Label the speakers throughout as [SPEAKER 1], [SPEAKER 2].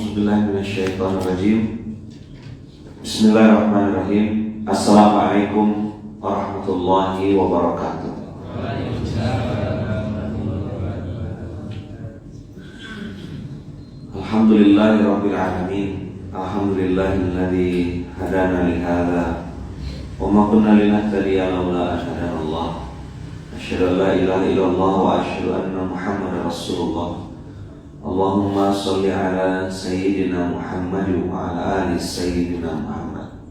[SPEAKER 1] A'udzubillahiminasyaitonirrajim. Bismillahirrahmanirrahim. Assalamualaikum warahmatullahi wabarakatuh. Alhamdulillahirabbil alamin. Alhamdulillahilladzi hadana li hadza wa ma kunna linahtadiya laula an hadanallah. Asyhadu an la ilaha illallah wa asyhadu anna Muhammadar Rasulullah. Allahumma sholli ala sayyidina Muhammad wa ala ali sayyidina Muhammad.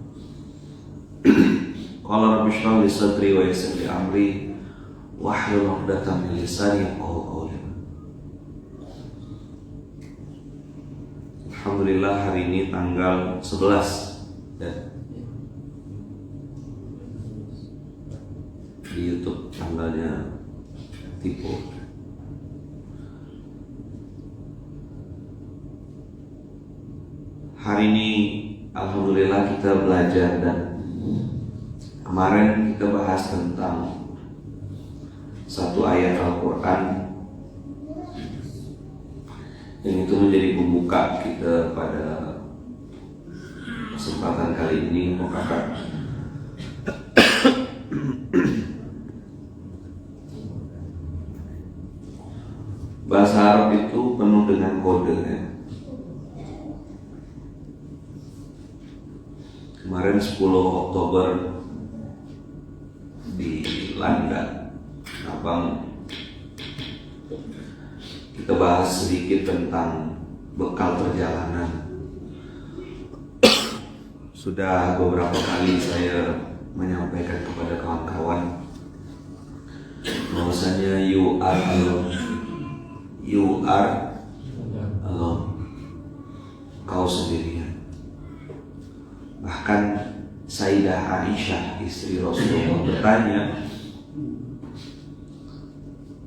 [SPEAKER 1] Qala rabbi shrah li sadri wa yassir li amri wahlul 'uqdatam min lisani yafqahu qawli. Alhamdulillah, hari ini tanggal 11 dan di YouTube tanggalnya tipu. Hari ini alhamdulillah kita belajar, dan kemarin kita bahas tentang satu ayat Al-Quran yang itu menjadi pembuka kita pada kesempatan kali ini. Maka bahasa Arab itu penuh dengan kode ya. Kemarin 10 Oktober di Landa, Abang, kita bahas sedikit tentang bekal perjalanan. Sudah beberapa kali saya menyampaikan kepada kawan-kawan bahwasanya you are alone, kau sendirian. Bahkan Sayyidah Aisyah, istri Rasulullah, bertanya,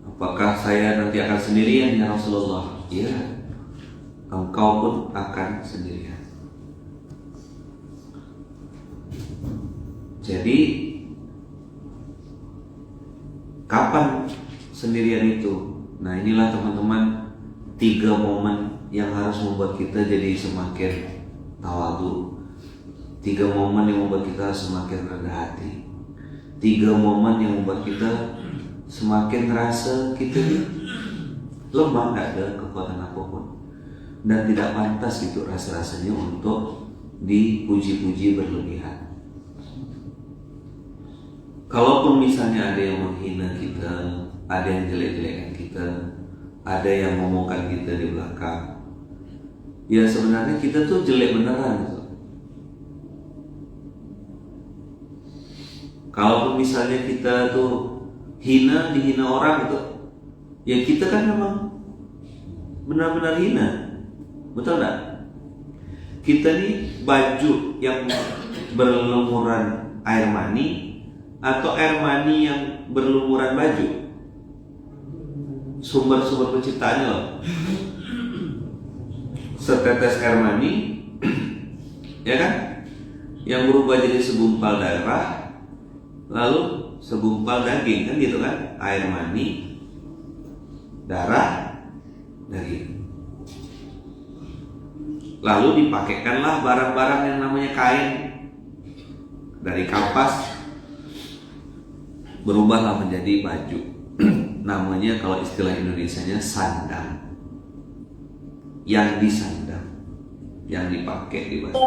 [SPEAKER 1] apakah saya nanti akan sendirian ya Rasulullah? Iya, engkau pun akan sendirian. Jadi kapan sendirian itu? Nah, inilah teman-teman 3 momen yang harus membuat kita jadi semakin tawadhu. 3 momen yang membuat kita semakin rendah hati. 3 momen yang membuat kita semakin merasa kita lemah, tidak ada kekuatan apapun, dan tidak pantas gitu rasa-rasanya untuk dipuji-puji berlebihan. Kalaupun misalnya ada yang menghina kita, ada yang jelek-jelekan kita, ada yang ngomongkan kita di belakang, ya sebenarnya kita tuh jelek beneran gitu. Kalaupun misalnya kita tuh dihina orang itu, ya kita kan memang benar-benar hina, betul nggak? Kita nih baju yang berlumuran air mani atau air mani yang berlumuran baju? Sumber-sumber penciptaannya loh. Setetes air mani, ya kan, yang berubah jadi segumpal darah, lalu segumpal daging, kan gitu kan? Air mani, darah, daging. Lalu dipakaikanlah barang-barang yang namanya kain. Dari kapas berubahlah menjadi baju. Namanya kalau istilah Indonesianya sandang. Yang disandang, yang dipakai di baju.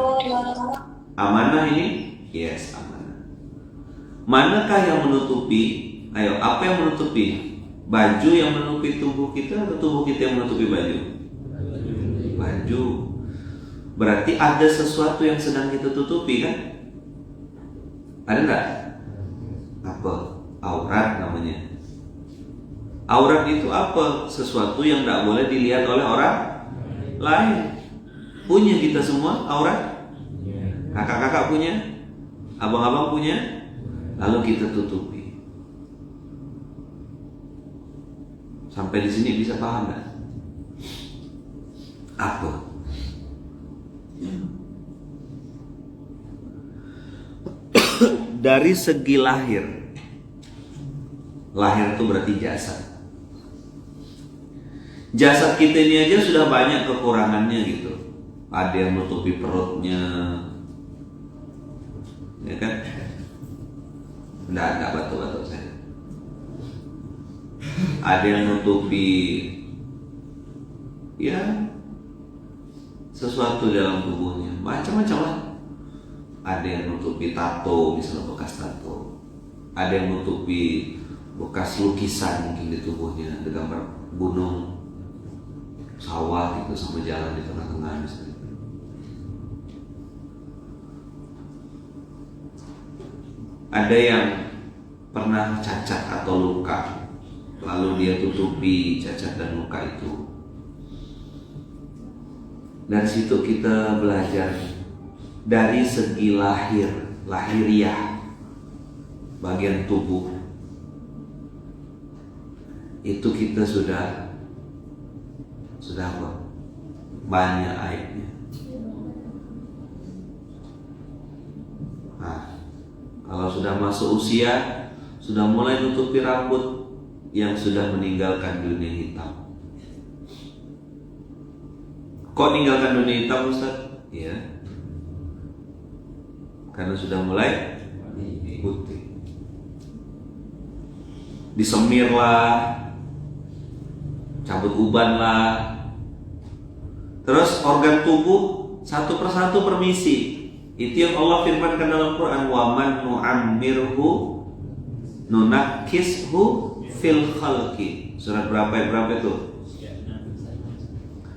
[SPEAKER 1] Amanah ini? Yes, amanah. Manakah yang menutupi? Ayo, apa yang menutupi? Baju yang menutupi tubuh kita atau tubuh kita yang menutupi baju? Baju. Berarti ada sesuatu yang sedang kita tutupi kan? Ada enggak? Apa? Aurat namanya. Aurat itu apa? Sesuatu yang tidak boleh dilihat oleh orang lain. Punya kita semua aurat? Kakak-kakak punya? Abang-abang punya? Lalu kita tutupi. Sampai di sini bisa paham nggak? Apa? Dari segi lahir, lahir itu berarti jasad. Jasad kita ini aja sudah banyak kekurangannya gitu. ada yang nutupi perutnya, ya kan? Enggak batuk-batuk saya. Ada yang nutupi ya sesuatu dalam tubuhnya, macam-macam lah. Ada yang nutupi tato, misalnya bekas tato. Ada yang nutupi bekas lukisan mungkin di tubuhnya, ada gambar gunung, sawah gitu sama jalan di tengah-tengah misalnya. Ada yang pernah cacat atau luka, lalu dia tutupi cacat dan luka itu. Dari situ kita belajar dari segi lahiriah, bagian tubuh itu kita sudah apa? Banyak aibnya. Nah, kalau sudah masuk usia, sudah mulai nutupi rambut yang sudah meninggalkan dunia hitam. Kok meninggalkan dunia hitam, Ustaz? Ya, karena sudah mulai putih. Disemir lah, cabut uban lah. Terus organ tubuh satu persatu permisi. Itu yang Allah firmankan dalam Quran, wa man nu'ammirhu nunakkishu fil khalqi. Surat berapa itu?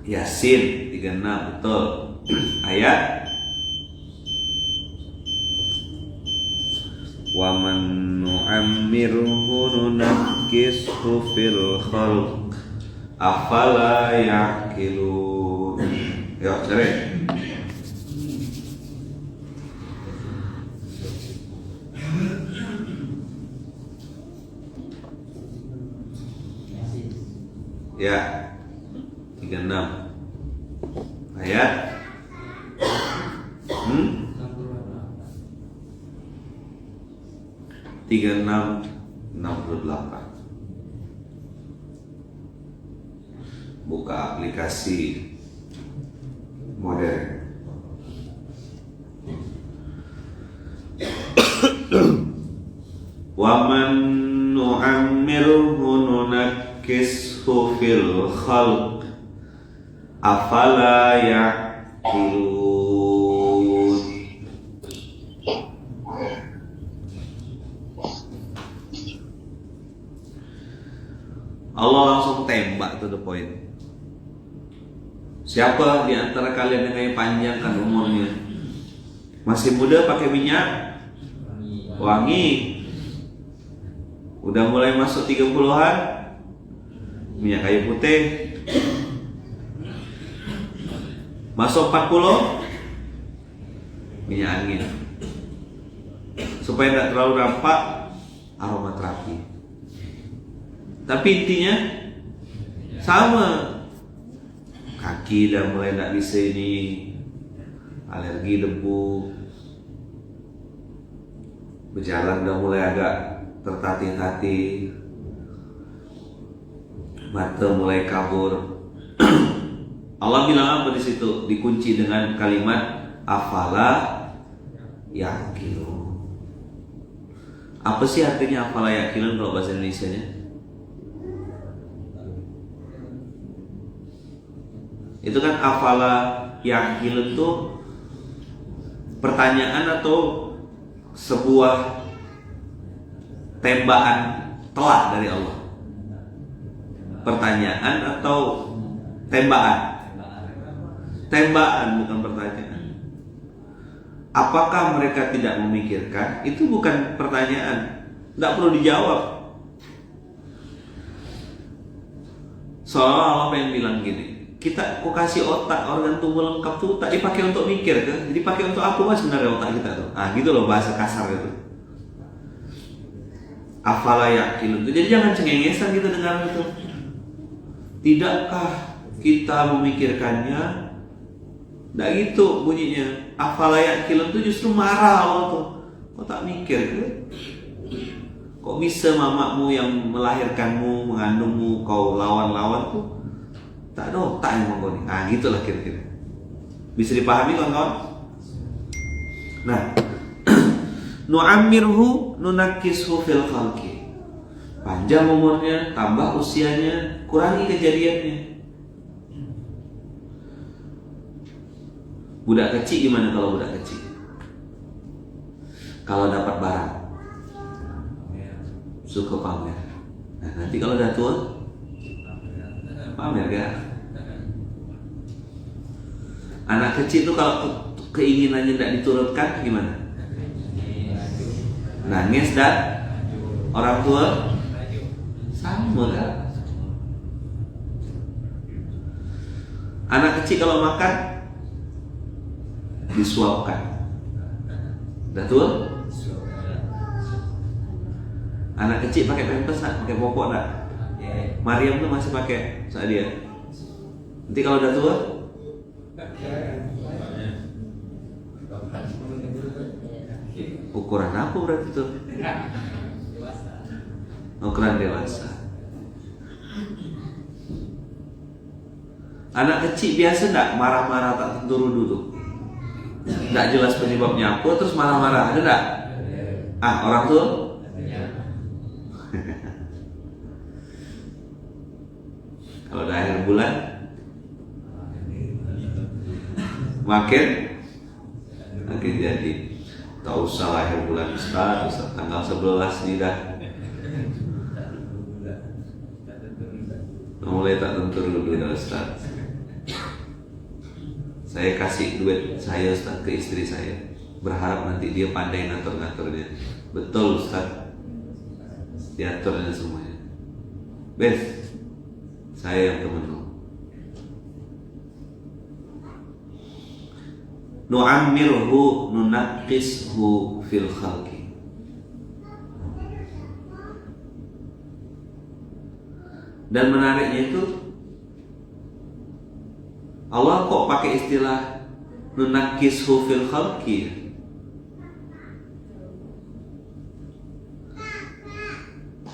[SPEAKER 1] Yasin 36, betul. Ayat wa man nu'ammirhu nunakkishu fil khalq afala ya'qilun. Yuk, cari. Ya, 36 ayat 36-68. Buka aplikasi modern. Wa man nu'ammirhu nunakkishu fil khalq afala ya'qilun. Allah langsung tembak to the point. Siapa di antara kalian yang panjangkan umurnya? Masih muda pakai minyak wangi. Udah mulai masuk 30-an, minyak kayu putih. Masuk 40, minyak angin. Supaya tidak terlalu rampak, aromaterapi. Tapi intinya sama. Kaki udah mulai tidak bisa ini, alergi debu. Berjalan udah mulai agak tertatih-tatih. Mata mulai kabur. Allah bilang apa di situ? Dikunci dengan kalimat afala yaqilun. Apa sih artinya afala yaqilun kalau bahasa Indonesianya? Itu kan afala yaqilun itu pertanyaan atau sebuah tembakan telak dari Allah. Pertanyaan atau tembakan? Tembakan, bukan pertanyaan. Apakah mereka tidak memikirkan? Itu bukan pertanyaan, tidak perlu dijawab. Seolah Allah pengen bilang gini, kita kok kasih otak, organ tubuh lengkap tuh tak dipakai untuk mikir kan? Jadi pakai untuk apa mas sebenarnya otak kita tuh? Ah gitu loh bahasa kasar itu. Afala yaqilun. Jadi jangan cengengesan kita dengar itu. Tidakkah kita memikirkannya? Nggak gitu bunyinya. Afala yaqilun itu justru marah Allah tuh. Kok tak mikir kan? Kok bisa mamamu yang melahirkanmu, mengandungmu, kau lawan-lawan tuh tak ada otak yang mengkoni. Nah gitulah kira-kira. Bisa dipahami kawan-kawan? Nah, nu'ammirhu nunakishu fil khalqi. Panjang umurnya, tambah usianya, kurangi kejadiannya. Budak kecil gimana kalau budak kecil? Kalau dapat barang suka pamer. Nah, nanti kalau udah tua pamer gak? Anak kecil tuh kalau keinginannya tidak diturunkan gimana? Nangis dan orang tua sama kan? Anak kecil kalau makan disuapkan. Udah tua? Anak kecil pakai pampers nak, pakai popok nak. Mariam tuh masih pakai saat dia. Nanti kalau udah tua, ukuran apa berarti tuh? Ukuran dewasa. Anak kecil biasa enggak marah-marah tak tentu dulu. Enggak jelas penyebabnya apa terus marah-marah, ada enggak? Orang tua? Kalau udah akhir bulan makin jadi. Tak usah akhir bulan Ustaz tanggal 11 nih dah. Mulai tak tentu dulu dah Ustaz. Saya kasih duit saya Ustaz ke istri saya, berharap nanti dia pandai ngatur-ngaturnya. Betul Ustaz, diaturnya semuanya. Best, saya yang temenmu. Nu'ammirhu nunakishu fil khalqi. Dan menariknya itu Allah kok pakai istilah nunakishu fil khalqi.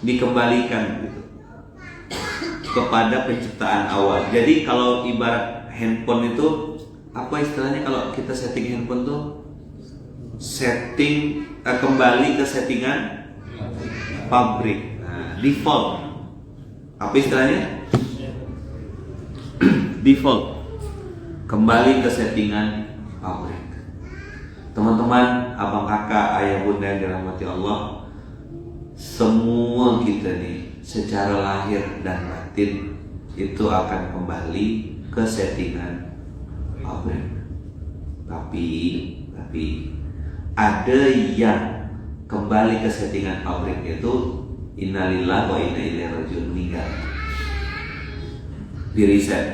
[SPEAKER 1] Dikembalikan gitu kepada penciptaan awal. Jadi kalau ibarat handphone itu apa istilahnya kalau kita setting handphone tuh kembali ke settingan pabrik. Nah, default. Apa istilahnya? Default. Kembali ke settingan pabrik. Teman-teman, abang kakak, ayah bunda yang dirahmati Allah, semua kita nih secara lahir dan batin itu akan kembali ke settingan pabrik. Tapi ada yang kembali ke settingan pabrik itu innalillahi wa inna ilaihi rajiun, meninggal di reset.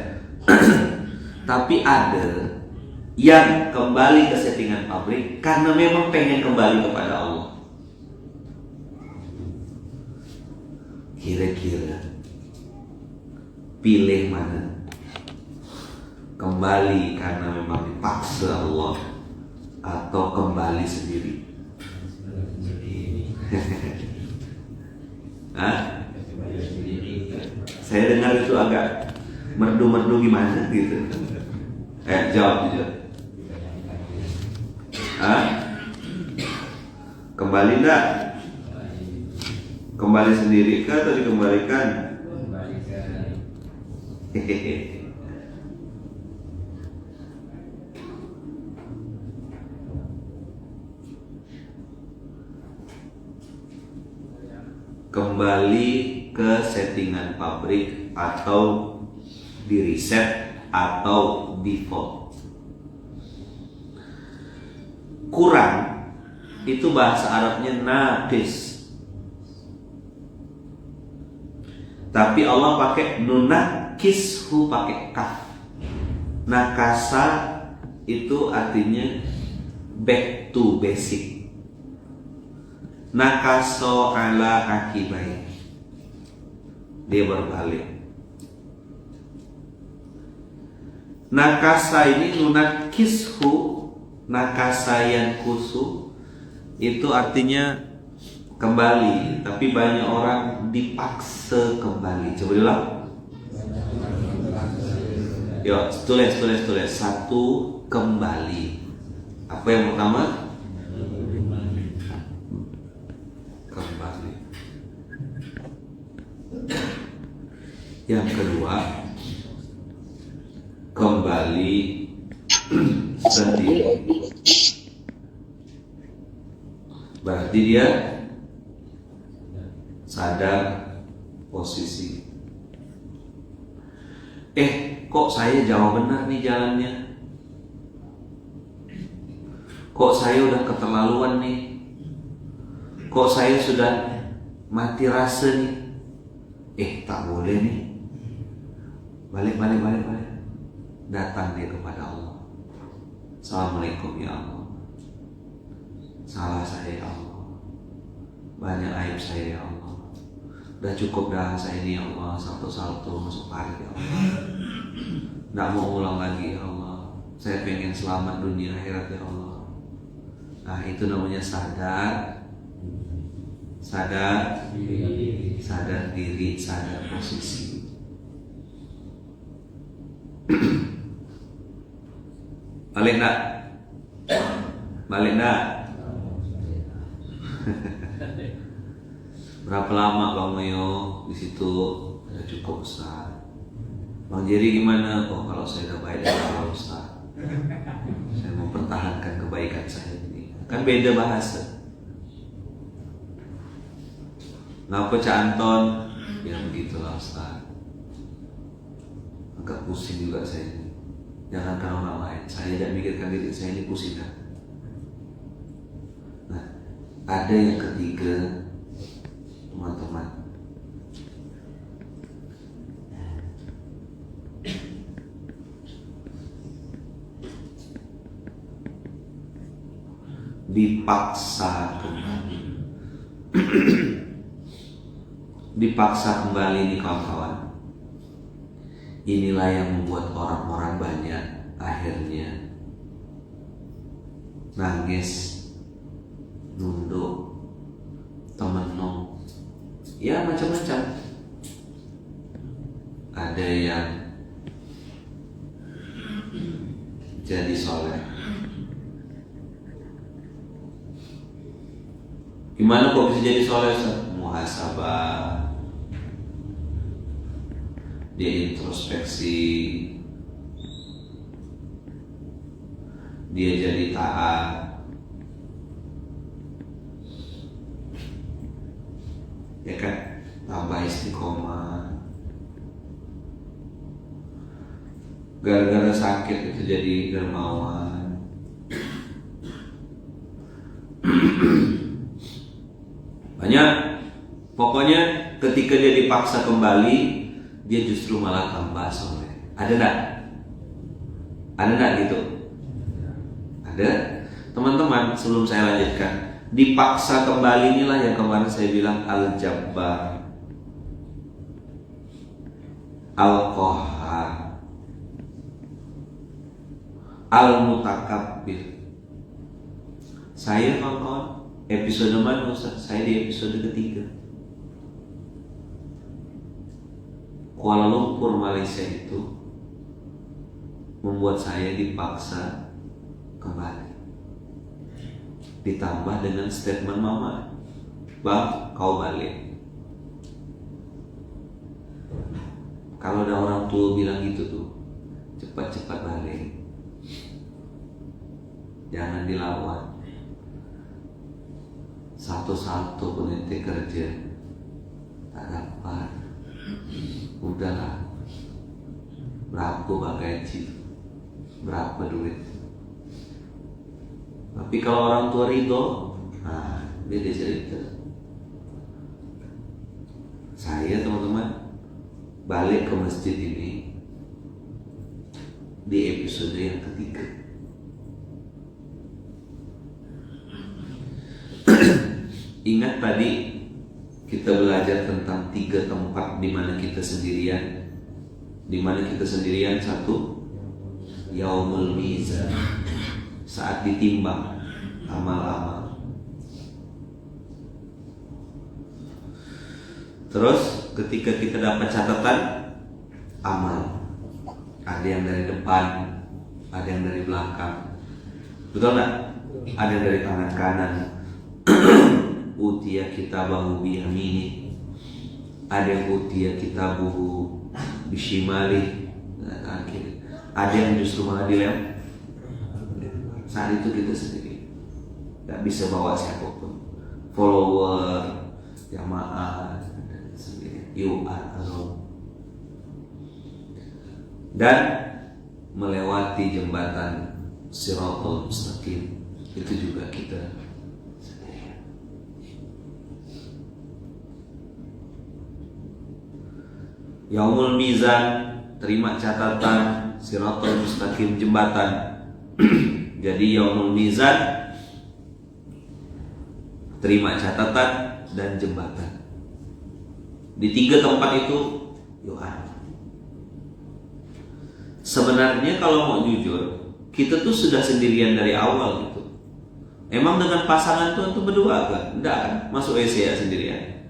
[SPEAKER 1] Tapi ada yang kembali ke settingan pabrik karena memang pengen kembali kepada Allah. Kira-kira pilih mana? Kembali karena memang dipaksa Allah atau kembali sendiri? Saya dengar itu agak merdu-merdu gimana gitu. Jawab jujur. Kembali enggak? Kembali sendiri kah atau dikembalikan? Kembali ke settingan pabrik atau di reset atau default. Kurang itu bahasa Arabnya naqis. Tapi Allah pakai nunakishu pakai kaf. Nakasa itu artinya back to basic. Nakaso ala akibai, dia berbalik. Nakasa ini nunakishu, nakasa yang kusu itu artinya kembali, tapi banyak orang dipaksa kembali. Coba bilang Yuk, tulis. Satu, kembali. Apa yang pertama? Kembali. Yang kedua, kembali sendiri. Berarti dia sadar posisi. Kok saya jauh benar nih jalannya? Kok saya udah keterlaluan nih? Kok saya sudah mati rasa nih? Tak boleh nih. Balik. Datang dia kepada Allah. Assalamualaikum ya Allah. Salah saya ya Allah. Banyak aib saya ya Allah. Udah cukup dah saya ini ya Allah. Salto masuk parit ya Allah. Nggak mau ulang lagi ya Allah. Saya pengen selamat dunia akhirat ya Allah. Nah itu namanya sadar diri, sadar posisi. Balik nak? Berapa lama Bang Mayo di situ? Sudah cukup besar. Bang Jerry gimana? Kalau saya udah baik dari Allah Ustaz. Saya mau pertahankan kebaikan saya ini. Kan beda bahasa. Ngapa Cak Anton? Ya begitulah Ustaz. Agak pusing juga saya ini. Jangankan orang lain, saya tidak mikirkan diri saya ini pusing kan. Nah, ada yang ketiga, teman-teman. Dipaksa kembali. Dipaksa kembali nih kawan-kawan. Inilah yang membuat orang-orang banyak akhirnya nangis, nunduk, temenung, ya macam-macam. Ada yang jadi soleh. Gimana kok bisa jadi soleh? Muhasabah. Dia introspeksi, dia jadi taat, ya kan, tambah istiqomah. Gara-gara sakit itu jadi dermawan. Banyak. Pokoknya ketika dia dipaksa kembali, dia justru malah tambah soleh. Ada enggak gitu? Ada. Teman-teman, sebelum saya lanjutkan, dipaksa kembali inilah yang kemarin saya bilang Al-Jabbar, Al-Qahhar, Al-Mutakabbir. Saya kawan-kawan, episode mana Ustaz? Saya di episode ketiga. Kuala Lumpur, Malaysia itu membuat saya dipaksa kembali. Ditambah dengan statement mama, Bang, kau balik. Kalau ada orang tua bilang gitu tuh, cepat-cepat balik. Jangan dilawan. Satu-satu pun ente kerja tak dapat. Udahlah, berapa bang gaji, berapa duit. Tapi kalau orang tua ridho, nah beda cerita. Saya teman-teman balik ke masjid ini di episode yang ketiga. Ingat tadi kita belajar tentang 3 tempat di mana kita sendirian. Di mana kita sendirian? 1, Yaumul Mizan, saat ditimbang amal-amal. Terus ketika kita dapat catatan amal, Ada yang dari depan, ada yang dari belakang. Betul nggak? Ada yang dari tangan kanan. Utiya kitabahu biyamini. Ada yang utiya kitabuhu bishimali. Ada yang justru malah dilem. Saat itu kita sendiri nggak bisa bawa siapapun, follower, jamaah, sendiri. You are alone. Dan melewati jembatan Shiratal Mustaqim itu juga kita sendirian. Yaumul Mizan, terima catatan Shiratal Mustaqim, jembatan. Jadi Yaumul Mizan, terima catatan dan jembatan. Di 3 tempat itu Yohan. Sebenarnya kalau mau jujur, kita tuh sudah sendirian dari awal gitu. Emang dengan pasangan tuh berdua kan? Enggak kan? Masuk WC ya sendirian.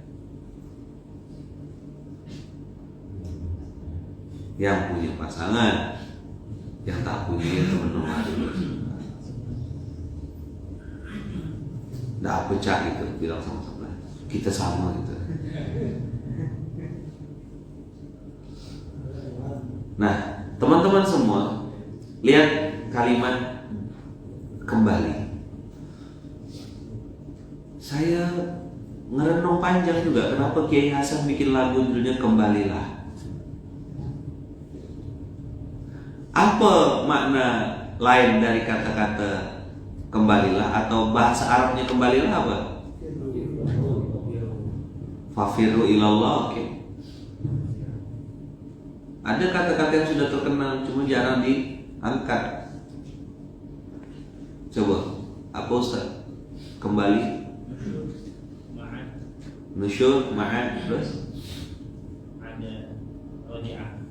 [SPEAKER 1] Yang punya pasangan, yang tak punya ya teman nomor dulu. Nggak pecah gitu, bilang sama-sama. Kita sama gitu. Nah, teman-teman semua, lihat kalimat kembali. Saya ngerenung panjang juga kenapa Kiai Hasan bikin lagu judulnya Kembalilah. Apa makna lain dari kata-kata kembalilah, atau bahasa Arabnya kembalilah apa? Fafiru ilallah. Okay. Ada kata-kata yang sudah terkenal cuma jarang diangkat. Coba, apa Ustaz? Kembali, nusyur, ma'ad, terus
[SPEAKER 2] ada roji'ah.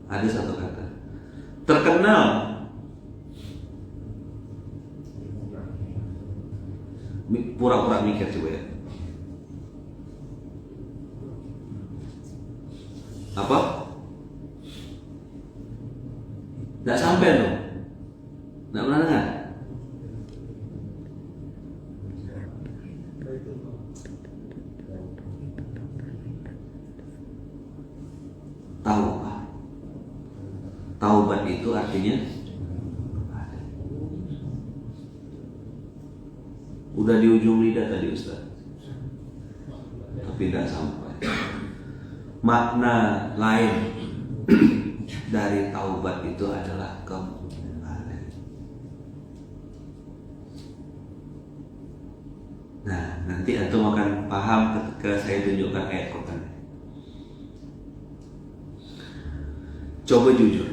[SPEAKER 1] Ada satu kata terkenal, pura-pura mikir coba ya. Apa? Nggak sampai dong. Nggak pernah dengar? Taubah. Taubat itu artinya udah di ujung lidah tadi Ustaz, tapi tidak sampai. Makna lain dari taubat itu adalah kembali. Nah, nanti antum akan paham ketika saya tunjukkan ayat Quran. Coba jujur,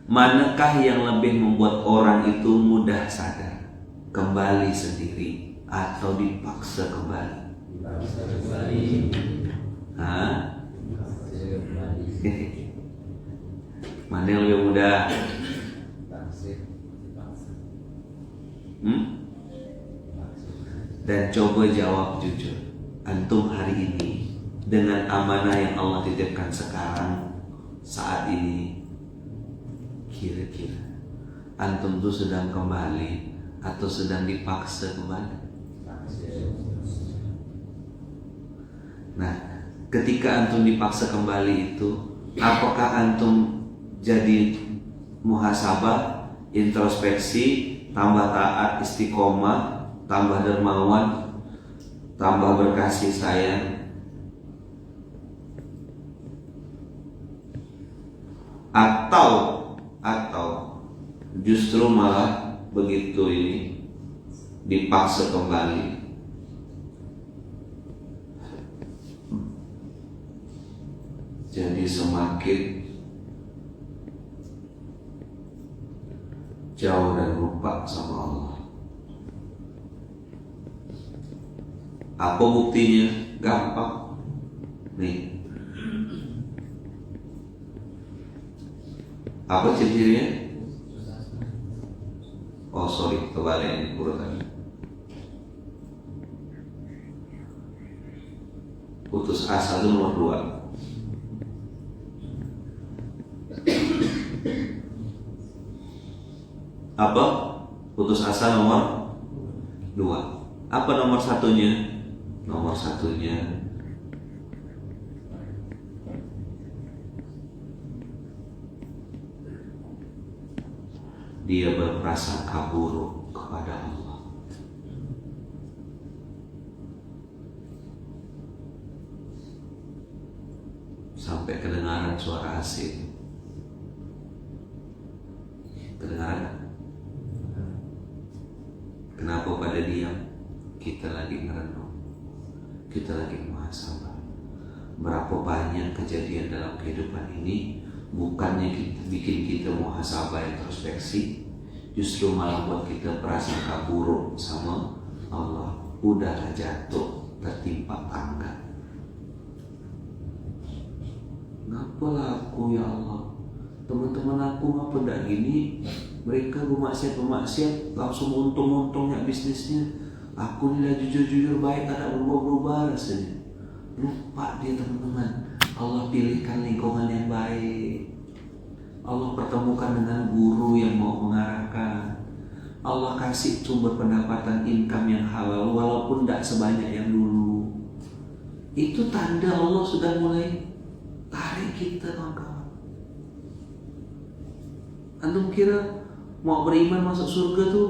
[SPEAKER 1] manakah yang lebih membuat orang itu mudah sadar? Kembali sendiri atau dipaksa kembali?
[SPEAKER 3] Dipaksa kembali.
[SPEAKER 1] Hah?
[SPEAKER 3] Dipaksa kembali.
[SPEAKER 1] Mana yang lebih mudah?
[SPEAKER 3] Dipaksa.
[SPEAKER 1] Dan coba jawab jujur. Antum hari ini dengan amanah yang Allah titipkan sekarang, saat ini, kira-kira antum tuh sedang kembali atau sedang dipaksa kembali? Nah, ketika antum dipaksa kembali itu, apakah antum jadi muhasabah, introspeksi, tambah taat, istiqomah, tambah dermawan, tambah berkasih sayang? Atau justru malah begitu ini dipaksa kembali, jadi semakin jauh dan lupa sama Allah. Apa buktinya? Gampang nih. Apa ciri-cirinya? Oh sorry, kebalik ini urutannya. putus asa itu nomor 2. Apa? Putus asa nomor 2. Apa nomor satunya? Nomor satunya dia berprasangka buruk kepada Allah. Sampai kedengaran suara asing. Kedengaran? Kenapa pada diam? Kita lagi merenung, kita lagi muhasabah. Berapa banyak kejadian dalam kehidupan ini bukannya bikin kita muhasabah introspeksi, justru malah buat kita prasangka buruk sama Allah. Udah jatuh tertimpa tangga. Ngapalah aku ya Allah? Teman-teman aku ngapa ndak gini? Mereka bermaksiat langsung untung-untungnya bisnisnya. Aku ini lah jujur-jujur baik, tak ada berubah-berubah rasanya. Lupa dia teman-teman. Allah pilihkan lingkungan yang baik. Allah pertemukan dengan guru yang mau mengarahkan. Allah kasih sumber pendapatan income yang halal walaupun tidak sebanyak yang dulu. Itu tanda Allah sudah mulai tarik kita, kawan-kawan. Antum kira mau beriman masuk surga tuh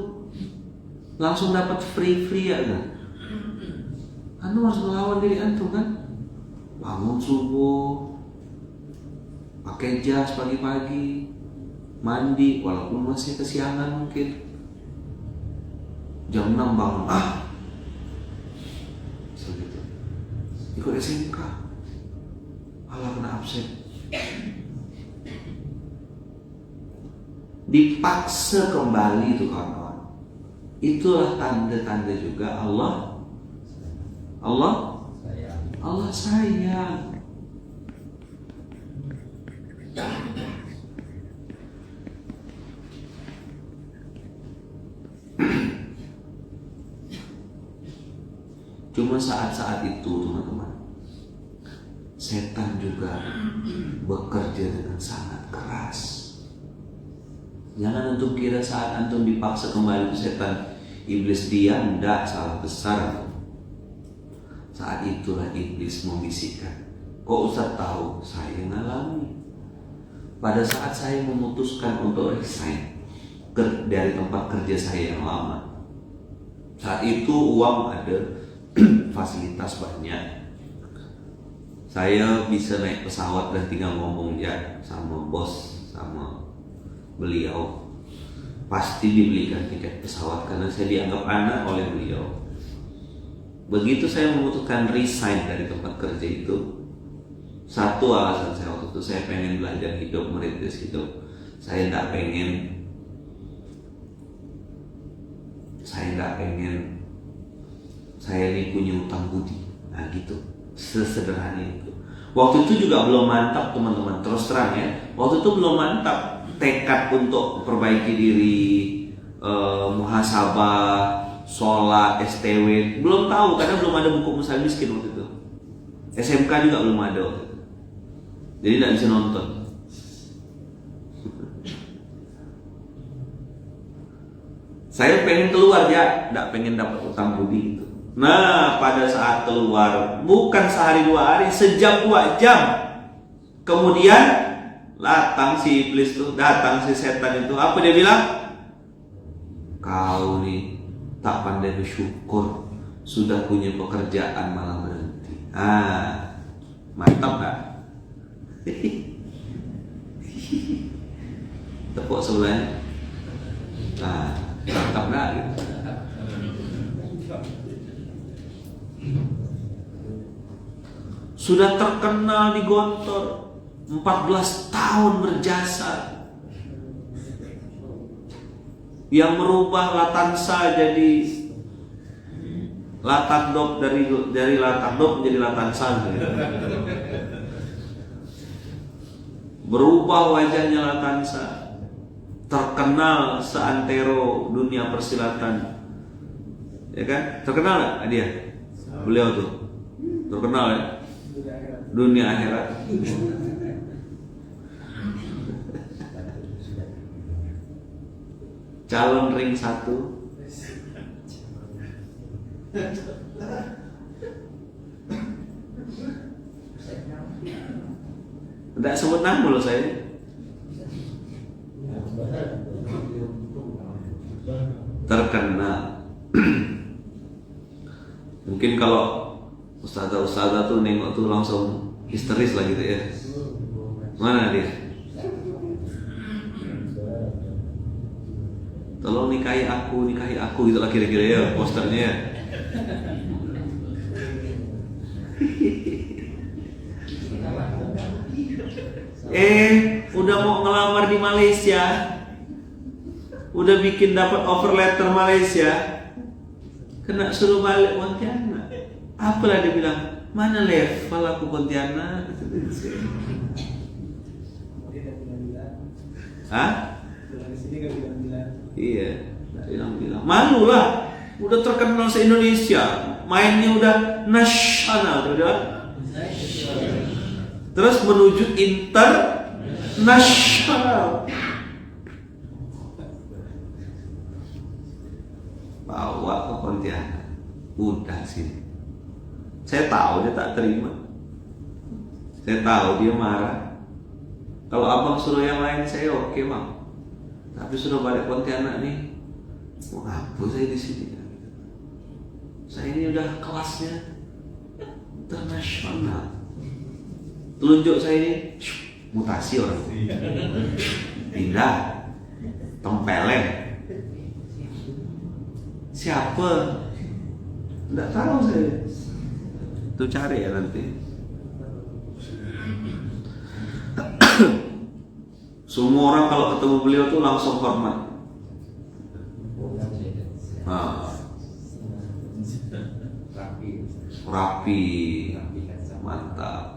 [SPEAKER 1] langsung dapat free ya kan? Antum harus melawan diri antum kan? Bangun subuh, pakai jas pagi-pagi, mandi walaupun masih kesiangan mungkin. Jam 6 bangun, segitu. Ikut SMK, Allah kena absen. Dipaksa kembali itu kawan-kawan. Itulah tanda-tanda juga Allah sayang. Cuma saat-saat itu teman-teman, setan juga bekerja dengan sangat keras. Jangan antum kira saat antum dipaksa kembali ke setan, iblis diam, tidak, salah besar. Saat itulah iblis membisikkan, kok Ustaz tahu? Saya ngalami. Pada saat saya memutuskan untuk resign dari tempat kerja saya yang lama, saat itu uang ada, fasilitas banyak. Saya bisa naik pesawat dan tinggal ngomong ya sama bos, sama beliau. Pasti dibelikan tiket pesawat karena saya dianggap anak oleh beliau. Begitu saya memutuskan resign dari tempat kerja itu, satu alasan saya waktu itu, saya pengen belajar hidup, merintis hidup. Saya nggak pengen saya ini punya utang budi. Nah gitu, sesederhana itu. Waktu itu juga belum mantap teman-teman, terus terang ya. Waktu itu belum mantap tekad untuk perbaiki diri, muhasabah, sholat, STW. Belum tahu karena belum ada buku Musal Miskin waktu itu. SMK juga belum ada waktu itu. Jadi tidak bisa nonton. Saya pengen keluar ya, tidak pengen dapat utang budi itu. Nah, pada saat keluar, bukan sehari 2 hari, sejam 2 jam. Kemudian datang si iblis tuh, datang si setan itu. Apa dia bilang? Kau nih tak pandai bersyukur, sudah punya pekerjaan malah berhenti. Mantap gak? Tepuk sebelahnya. Mantap gak gitu? Sudah terkenal di Gontor, 14 tahun berjasa, yang merubah Latansa jadi Latandop, dari Latandop menjadi Latansa gitu. Berubah wajahnya Latansa, terkenal seantero dunia persilatan, ya kan? Terkenal nggak dia? Beliau tuh terkenal ya. dunia akhirat. Calon ring 1. Tidak sebut nama loh saya. Terkenal. Mungkin kalau ustazah tuh nengok tuh langsung histeris lah gitu ya. Mana dia? Tolong nikahi aku gitu lah kira-kira ya posternya ya. Udah mau ngelamar di Malaysia, udah bikin dapat offer letter Malaysia, kena suruh balik Pontianak. Apalah dia bilang, mana level aku Pontianak? Hah? Iya, bilang malu lah, udah terkenal se Indonesia, mainnya udah nasional, udah. Terus menuju internasional. Bawa ke Pontianak. Udah sini. Saya tahu dia tak terima. Saya tahu dia marah. Kalau abang suruh yang lain saya oke bang. Tapi sudah balik Pontianak nih. Mau ngapa saya di sini? Saya ini udah kelasnya internasional. Telunjuk saya ini mutasi orang, pindah, tempeleng. Siapa? Tidak tahu saya. Itu cari ya nanti. Semua orang kalau ketemu beliau tuh langsung hormat. Rapi, mantap.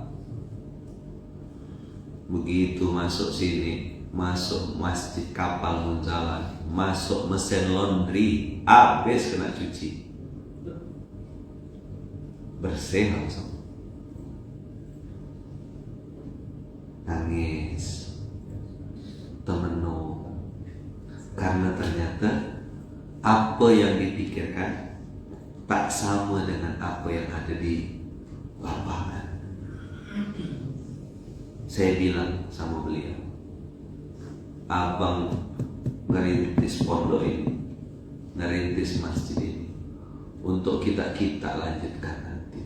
[SPEAKER 1] Begitu masuk sini, masuk masjid kapal Munzalan, masuk mesin laundry, habis kena cuci, bersih langsung. Nangis, temenung, karena ternyata apa yang dipikirkan tak sama dengan apa yang ada di lapangan. Saya bilang sama beliau, abang ngerintis pondok ini, ngerintis masjid ini, untuk kita lanjutkan nanti.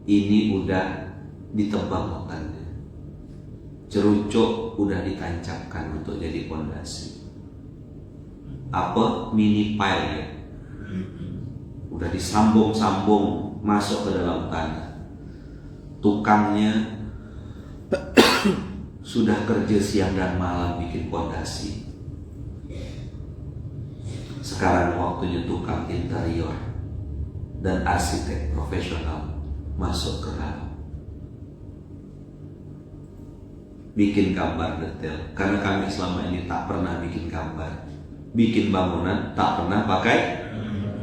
[SPEAKER 1] Ini udah ditebang hutannya, cerucuk udah ditancapkan untuk jadi pondasi. Apa mini pile ya, udah disambung-sambung masuk ke dalam tanah. Tukangnya sudah kerja siang dan malam bikin pondasi. Sekarang waktunya tukang interior dan arsitek profesional masuk ke dalam, bikin gambar detail. Karena kami selama ini tak pernah bikin gambar, bikin bangunan tak pernah pakai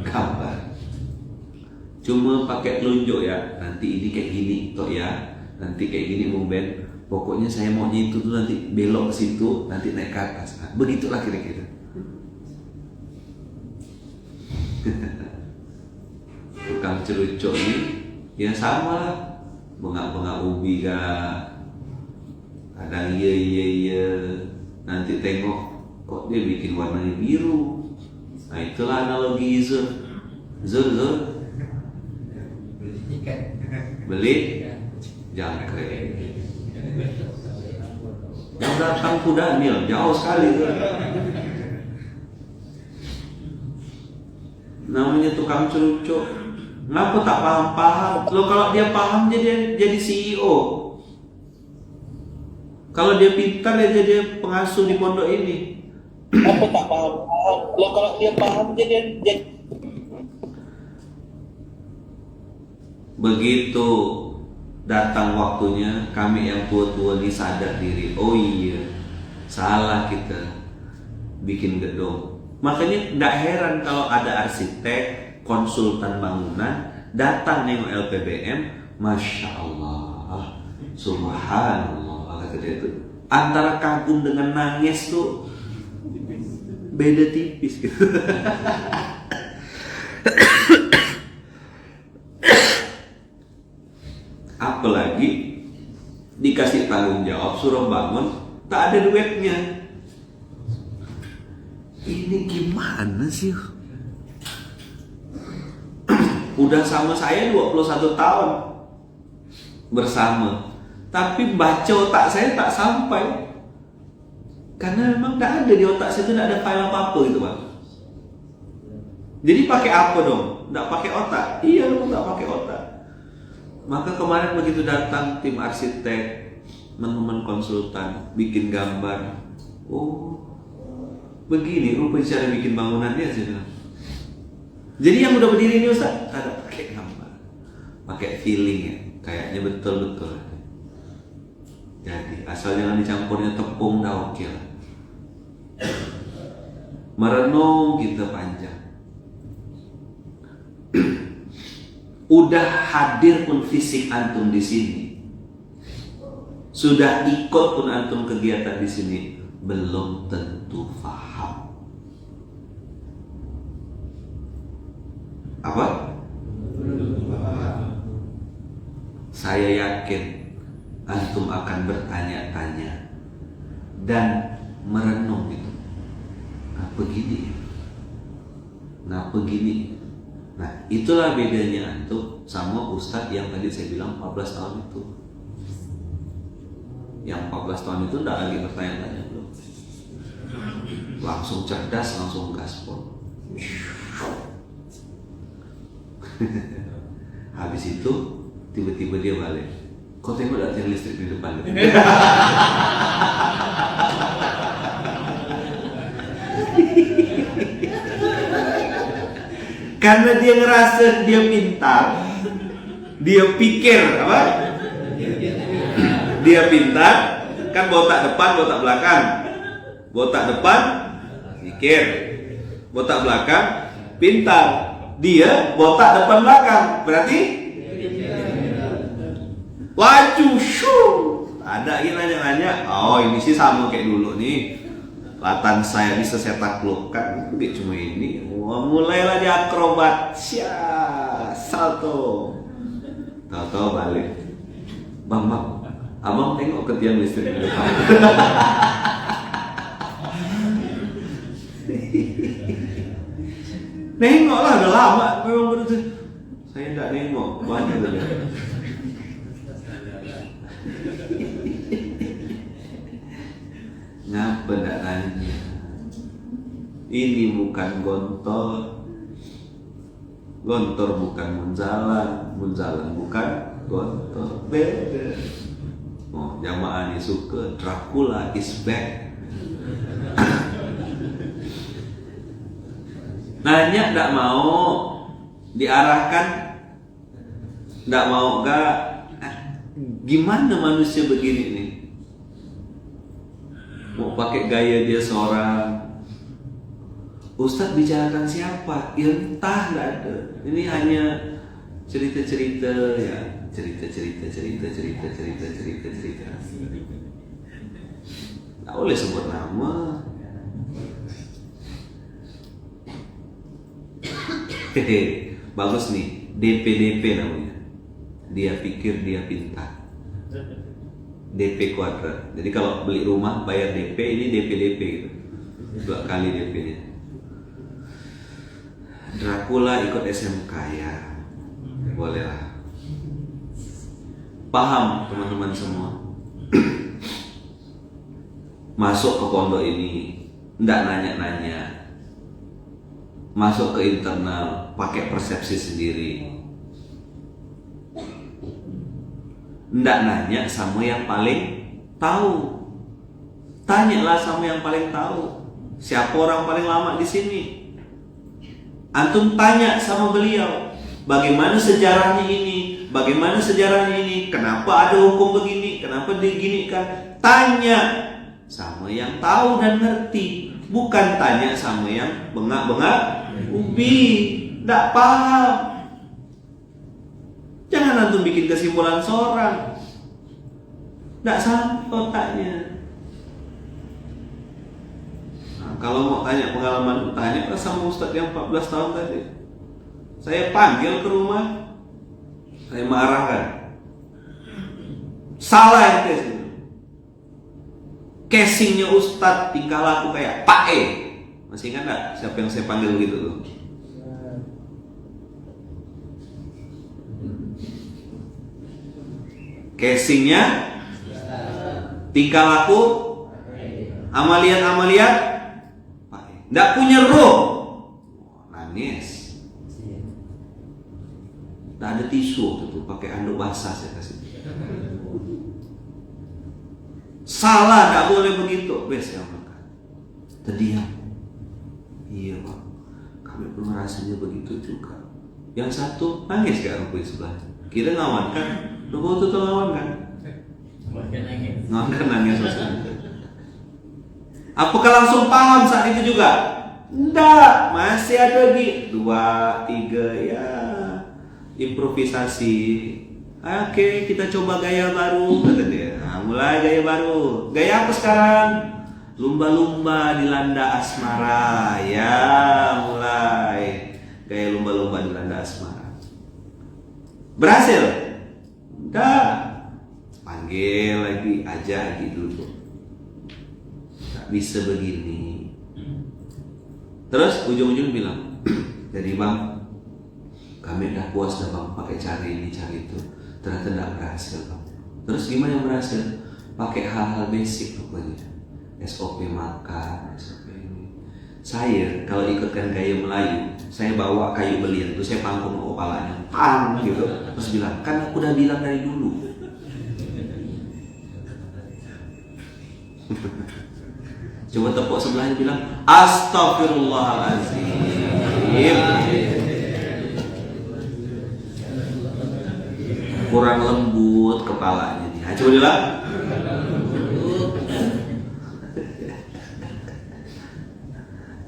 [SPEAKER 1] gambar, cuma pakai telunjuk ya. Nanti ini kayak gini toh ya, nanti kayak gini mumben. Pokoknya saya maunya itu tuh nanti belok ke situ, nanti naik ke atas. Nah, begitulah kira-kira. Tukang cerucuk ini ya sama lah, bengak-bengak ubi kah, kadang iya. Nanti tengok kok dia bikin warnanya biru. Nah itulah analogi Zul. Beli jangkrik. Yang datang kuda Daniel jauh sekali tuh. Namanya tukang cerucuk. Ngapa tak paham? Lo kalau dia paham dia jadi CEO. Kalau dia pintar dia jadi pengasuh di pondok ini. Apa tak paham? Lo kalau dia paham dia begitu datang waktunya, kami yang tua-tua ini sadar diri. Oh iya, salah kita bikin gedung. Makanya tidak heran kalau ada arsitek, konsultan bangunan datang nengok LPBM, Masya Allah, Subhanallah, kata dia itu. Antara kagum dengan nangis tuh beda tipis gitu. Apalagi dikasih tanggung jawab, suruh bangun, tak ada duitnya. Ini gimana sih? Udah sama saya 21 tahun bersama, tapi baca otak saya tak sampai. Karena memang tak ada di otak saya itu, tak ada file apa-apa gitu Bang. Jadi pakai apa dong? Tak pakai otak? Iya dong, tak pakai otak. Maka kemarin begitu datang tim arsitek, teman-teman konsultan, bikin gambar. Oh, begini rupanya cara bikin bangunannya saya bilang. Jadi yang udah berdiri ini Ustaz, ada pakai gambar, pakai feeling ya, kayaknya betul-betul. Jadi asal jangan dicampurnya tepung dah oke lah. Merenung kita panjang. Udah hadir pun fisik antum di sini, sudah ikut pun antum kegiatan di sini, belum tentu faham. Apa? Saya yakin antum akan bertanya-tanya dan merenung gitu. Ngapa gini? Ngapa gini? Nah, itulah bedanya antum sama ustadz yang tadi saya bilang 14 tahun itu. Yang 14 tahun itu tidak lagi bertanya-tanya belum. Langsung cerdas, langsung gaspol. Habis itu tiba-tiba dia balik. Kok tengok ada tiang listrik di depan? Karena dia ngerasa dia pintar, dia pikir apa? Dia pintar, kan botak depan, botak belakang. Botak depan pikir, botak belakang pintar. Dia botak depan belakang, berarti laju, ada yang nanya-nanya. Oh ini sih sama kayak dulu nih. Latan saya bisa saya taklukkan, dia cuma ini. Wah, mulailah dia akrobat, salto. Tahu-tahu balik. Bang, abang tengok ke tiang listrik di depan. Nengoklah, udah lama memang begitu. Saya tidak nengok, banyak saja. Ngapa tidak nanya? Ini bukan gontor, gontor bukan munzalan, munzalan bukan gontor, beda. Oh, jamaah ini suka Dracula is back. Nanya tidak mau, diarahkan tidak mau gak? Gimana manusia begini nih? Mau pakai gaya dia seorang. Ustadz bicarakan siapa? Ya entah, nggak ada. Ini hanya cerita-cerita ya, cerita. Nggak boleh sebut nama. Bagus nih, DP namanya. Dia pikir dia pintar. DP kuadrat. Jadi kalau beli rumah bayar DP, ini DP gitu. 2 kali DP-nya. Dracula ikut SMK ya. Boleh lah. Paham teman-teman semua. Masuk ke pondok ini nggak nanya-nanya. Masuk ke internal pakai persepsi sendiri. Nggak nanya sama yang paling tahu. Tanyalah sama yang paling tahu. Siapa orang paling lama di sini? Antum tanya sama beliau, bagaimana sejarahnya ini? Bagaimana sejarahnya ini? Kenapa ada hukum begini? Kenapa diginikan? Tanya sama yang tahu dan ngerti, bukan tanya sama yang bengak-bengak ubi, nggak paham. Jangan antum bikin kesimpulan seorang. Nggak sampai otaknya. Nah, kalau mau tanya pengalaman, tanya sama Ustadz yang 14 tahun tadi. Saya panggil ke rumah, saya marahkan. Salah ente sih. Casingnya Ustadz, tingkah laku kayak Pak E. Masih ingat nggak siapa yang saya panggil begitu tuh? Casingnya, tingkah laku, amaliat, Pak E. Nggak punya roh, nangis. Nggak ada tisu tuh, pakai anduk basah saya kasih. Salah, nggak boleh begitu. Bes ya makan. Terdiam. Iya Pak, kami pun rasanya begitu juga. Yang satu nangis gak rumput sebelah. Kita ngawan kan? Rumput itu ngawan kan? Ngawan kan nangis maksudnya. Apakah langsung paham saat itu juga? Enggak, masih ada lagi 2, 3 ya improvisasi. Oke, kita coba gaya baru kata dia. Nah, mulai gaya baru. Gaya apa sekarang? Lumba-lumba dilanda asmara. Ya, mulai gaya lumba-lumba dilanda asmara. Berhasil? Enggak. Panggil lagi, aja lagi dulu. Tak bisa begini. Terus ujung-ujung bilang, jadi bang, kami udah puas dah bang pakai cari ini cari itu, ternyata tidak berhasil bang. Terus gimana yang berhasil? Pakai hal-hal basic pokoknya, SOP makan, SOP ini. Saya kalau ikutkan gaya Melayu, saya bawa kayu belian itu saya pangkung ke kepalanya, pang gitu, terus bilang kan aku udah bilang dari dulu. Coba tepuk sebelahnya bilang Astagfirullahaladzim. Kurang lembut kepalanya nih. Coba bilang.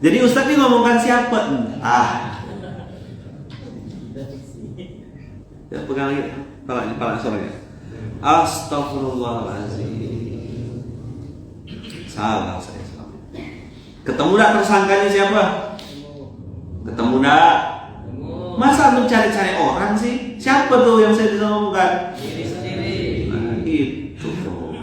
[SPEAKER 1] Jadi Ustadz ini ngomongkan siapa? Ya, pegang lagi kepala suaranya. Astagfirullahaladzim. Salah saya. Ketemu dah tersangkanya siapa? Ketemu dah. Masa mencari-cari orang sih? Siapa tuh yang saya bisa ngomongkan?
[SPEAKER 3] Diri sendiri.
[SPEAKER 1] Nah, gitu tuh.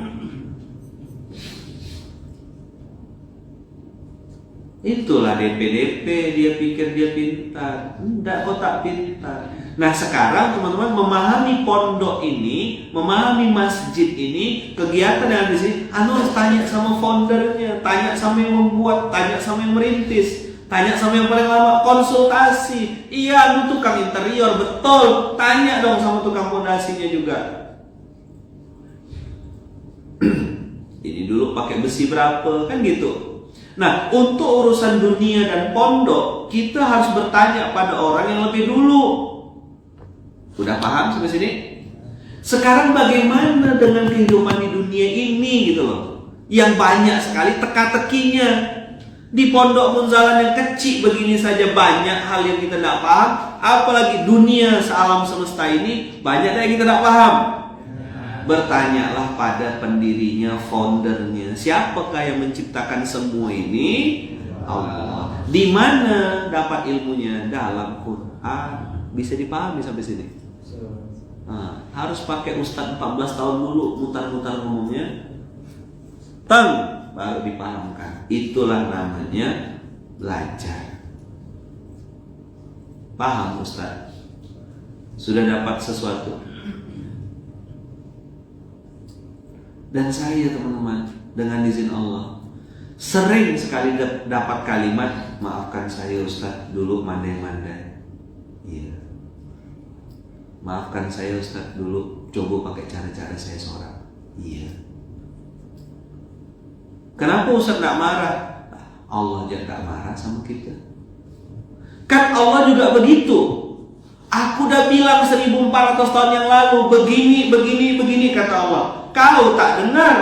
[SPEAKER 1] Itulah DP-DP, dia pikir dia pintar. Enggak, kok tak pintar. Nah sekarang teman-teman memahami pondok ini, memahami masjid ini, kegiatan yang ada di sini, harus tanya sama foundernya, tanya sama yang membuat, tanya sama yang merintis, tanya sama yang paling lama, konsultasi. Iya, lu tukang interior, betul. Tanya dong sama tukang fondasinya juga. Ini dulu pakai besi berapa, kan gitu. Nah, untuk urusan dunia dan pondok, kita harus bertanya pada orang yang lebih dulu. Sudah paham sampai sini? Sekarang bagaimana dengan kehidupan di dunia ini gitu loh, yang banyak sekali teka-tekinya. Di pondok Munzalan yang kecil begini saja banyak hal yang kita tidak paham, apalagi dunia sealam semesta ini banyak yang kita tidak paham. Bertanyalah pada pendirinya, foundernya. Siapakah yang menciptakan semua ini? Allah. Di mana dapat ilmunya? Dalam Quran. Bisa dipahami sampai sini? Nah, harus pakai Ustadz 14 tahun dulu mutar-mutar ngomongnya. Baru dipahamkan. Itulah namanya belajar. Paham Ustadz? Sudah dapat sesuatu. Dan saya teman-teman, dengan izin Allah, sering sekali dapat kalimat, maafkan saya Ustadz, dulu mandai-mandai. Iya. Maafkan saya Ustadz, dulu coba pakai cara-cara saya seorang. Iya. Kenapa Ustadz gak marah? Allah aja gak marah sama kita. Kan Allah juga begitu. Aku udah bilang 1400 tahun yang lalu, begini kata Allah. Kau tak dengar,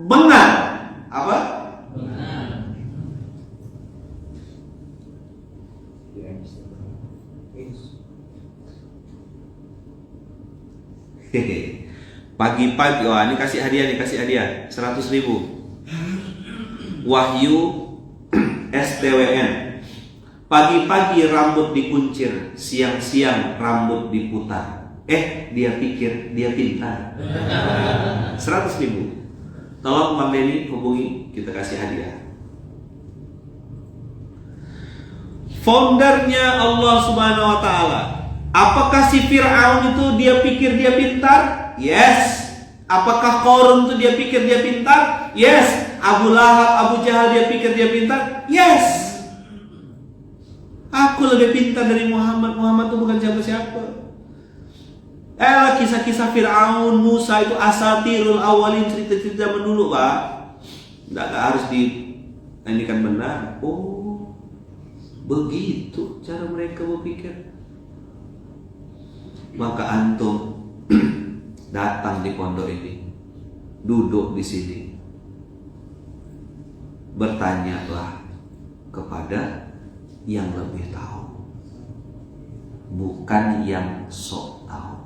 [SPEAKER 1] benar. Apa?
[SPEAKER 3] Benar.
[SPEAKER 1] Pagi-pagi, wah ini kasih hadiah 100.000. Wahyu STWN. Pagi-pagi rambut dikuncir, siang-siang rambut diputar. Dia pikir dia pintar. 100.000. Tolong Bang Denny hubungi, kita kasih hadiah. Foundernya Allah Subhanahu wa Ta'ala. Apakah si Fir'aun itu dia pikir dia pintar? Yes. Apakah Qarun itu dia pikir dia pintar? Yes. Abu Lahab, Abu Jahal dia pikir dia pintar? Yes. Aku lebih pintar dari Muhammad. Muhammad itu bukan siapa-siapa. Kisah-kisah Fir'aun, Musa itu asatirul awalin, cerita-cerita zaman dulu, Pak. Tidak harus kan benar. Oh, begitu cara mereka berpikir. Maka antum datang di pondok ini, duduk di sini, bertanyalah kepada yang lebih tahu, bukan yang sok tahu.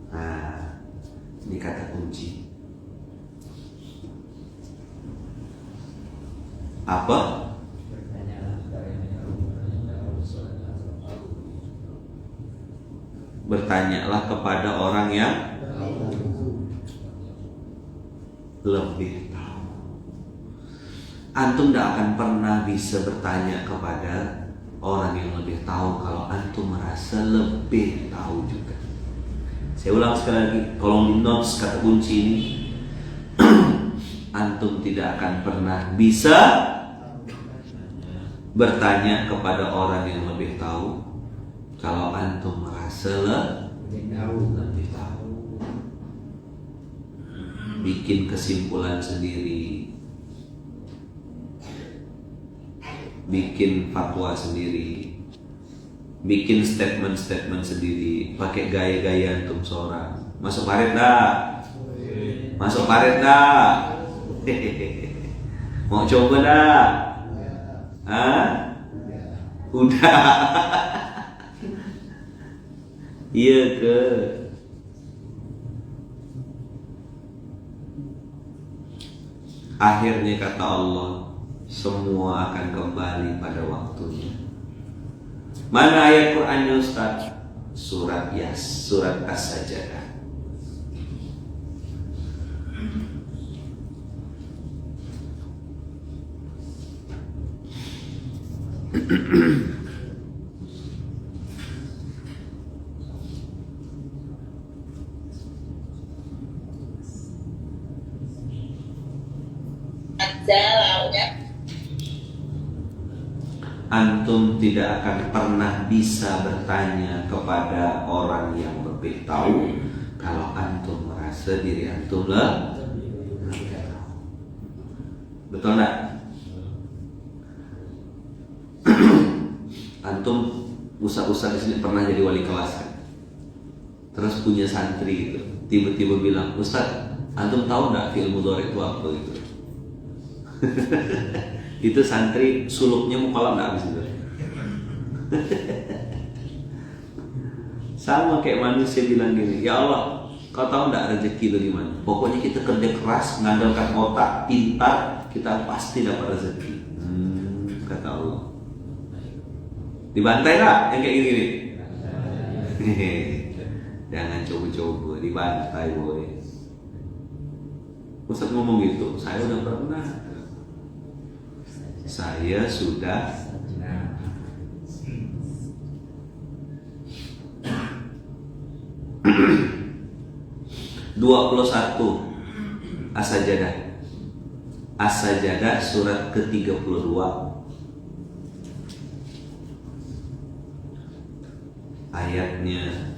[SPEAKER 1] Nah, ini kata kunci. Apa? Bertanyalah kepada orang yang lebih tahu. Antum tidak akan pernah bisa bertanya kepada orang yang lebih tahu kalau antum merasa lebih tahu juga. Saya ulang sekali lagi, kalau di notes kata kunci ini, antum tidak akan pernah bisa bertanya kepada orang yang lebih tahu kalau antum merasa lebih tahu. Bikin kesimpulan sendiri, bikin fatwa sendiri, bikin statement sendiri, pakai gaya-gaya antum seorang. Masuk paret dah? Masuk paret dah? Mau coba dah? Udah. Iya ke? Akhirnya kata Allah, semua akan kembali pada waktunya. Mana ayat Qur'annya Ustaz? Surat surat As-Sajdah. Antum tidak akan pernah bisa bertanya kepada orang yang lebih tahu kalau antum merasa diri antum lebih tahu. Betul enggak? Antum usah-usah di sini pernah jadi wali kelas kan? Terus punya santri gitu, tiba-tiba bilang, Ustaz, antum tahu enggak fi'il mudhari itu apa gitu? Itu santri suluknya mukalaf enggak habis itu. Sama kayak manusia bilang gini, ya Allah, kau tahu enggak rezeki itu gimana? Pokoknya kita kerja keras, mengandalkan otak, pintar, kita pasti dapat rezeki. Kata Allah. Dibantai enggak yang kayak gini? Jangan coba-coba, dibantai boy. Ustaz ngomong gitu, saya udah pernah. Saya sudah 21 As-Sajdah. As-Sajdah surat ke-32 ayatnya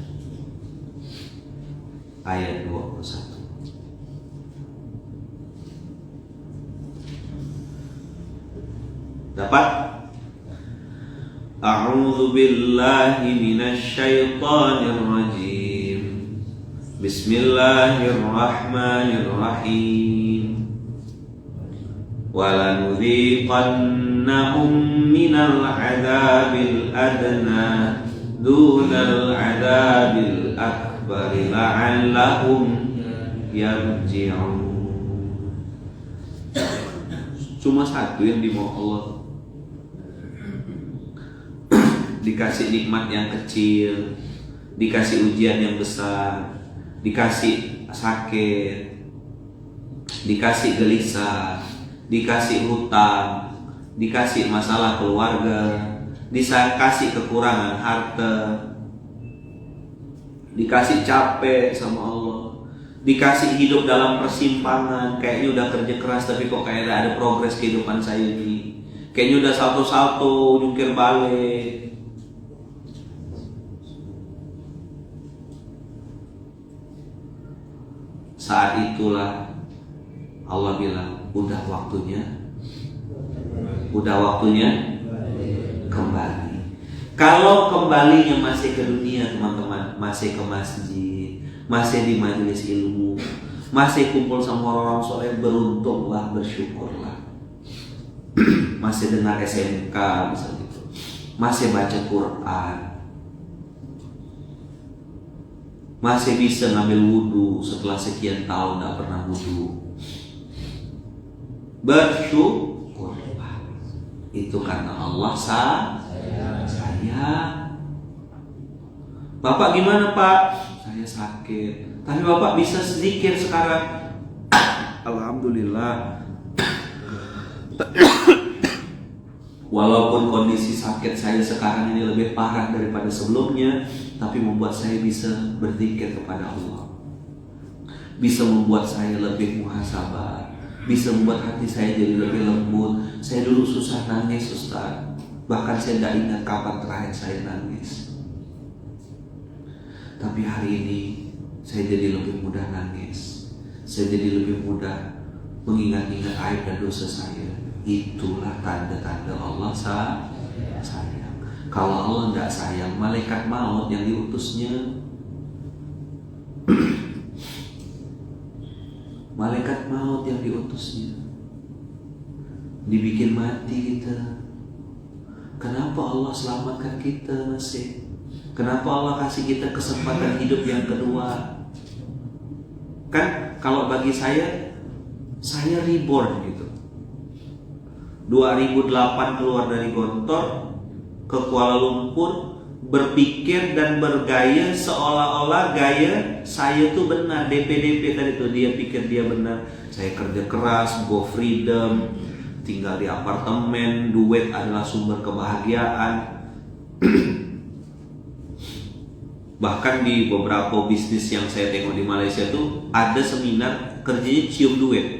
[SPEAKER 1] ayat 21. Dapat? A'udzu billahi minasy syaithanir rajim. Bismillahirrahmanirrahim. Walanudhiqannahum minal 'adzabil adna dunal 'adzabil akbar akbar la'allahum yarji'un. Cuma satu yang dimau Allah. Dikasih nikmat yang kecil, dikasih ujian yang besar, dikasih sakit, dikasih gelisah, dikasih hutang, dikasih masalah keluarga, dikasih kekurangan harta, dikasih capek sama Allah, dikasih hidup dalam persimpangan. Kayaknya udah kerja keras tapi kok kayak ada progres kehidupan saya ini. Kayaknya udah salto-salto, jungkir balik. Saat itulah Allah bilang, udah waktunya kembali. Kalau kembalinya masih ke dunia teman-teman, masih ke masjid, masih di majelis ilmu, masih kumpul sama orang-orang soleh, beruntunglah, bersyukurlah. Masih dengar SMK misalnya gitu, masih baca Quran, masih bisa ngambil wudhu setelah sekian tahun tidak pernah wudhu, bersyukurlah. Itu karena Allah saya. Bapak gimana Pak? Saya sakit. Tapi Bapak bisa sedikit sekarang. Alhamdulillah. Walaupun kondisi sakit saya sekarang ini lebih parah daripada sebelumnya, tapi membuat saya bisa berzikir kepada Allah, bisa membuat saya lebih muhasabah, bisa membuat hati saya jadi lebih lembut. Saya dulu susah nangis Ustaz, bahkan saya tidak ingat kapan terakhir saya nangis. Tapi hari ini saya jadi lebih mudah nangis, saya jadi lebih mudah mengingat-ingat aib dan dosa saya. Itulah tanda-tanda Allah sayang. Kalau Allah tidak sayang, malaikat maut yang diutusnya, malaikat maut yang diutusnya dibikin mati kita. Kenapa Allah selamatkan kita masih? Kenapa Allah kasih kita kesempatan hidup yang kedua? Kan kalau bagi saya reborn gitu. 2008 keluar dari Gontor ke Kuala Lumpur, berpikir dan bergaya seolah-olah gaya saya tuh benar. DP tadi tuh, dia pikir dia benar. Saya kerja keras, go freedom, tinggal di apartemen, duit adalah sumber kebahagiaan. Bahkan di beberapa bisnis yang saya tengok di Malaysia tuh ada seminar kerjanya cium duit.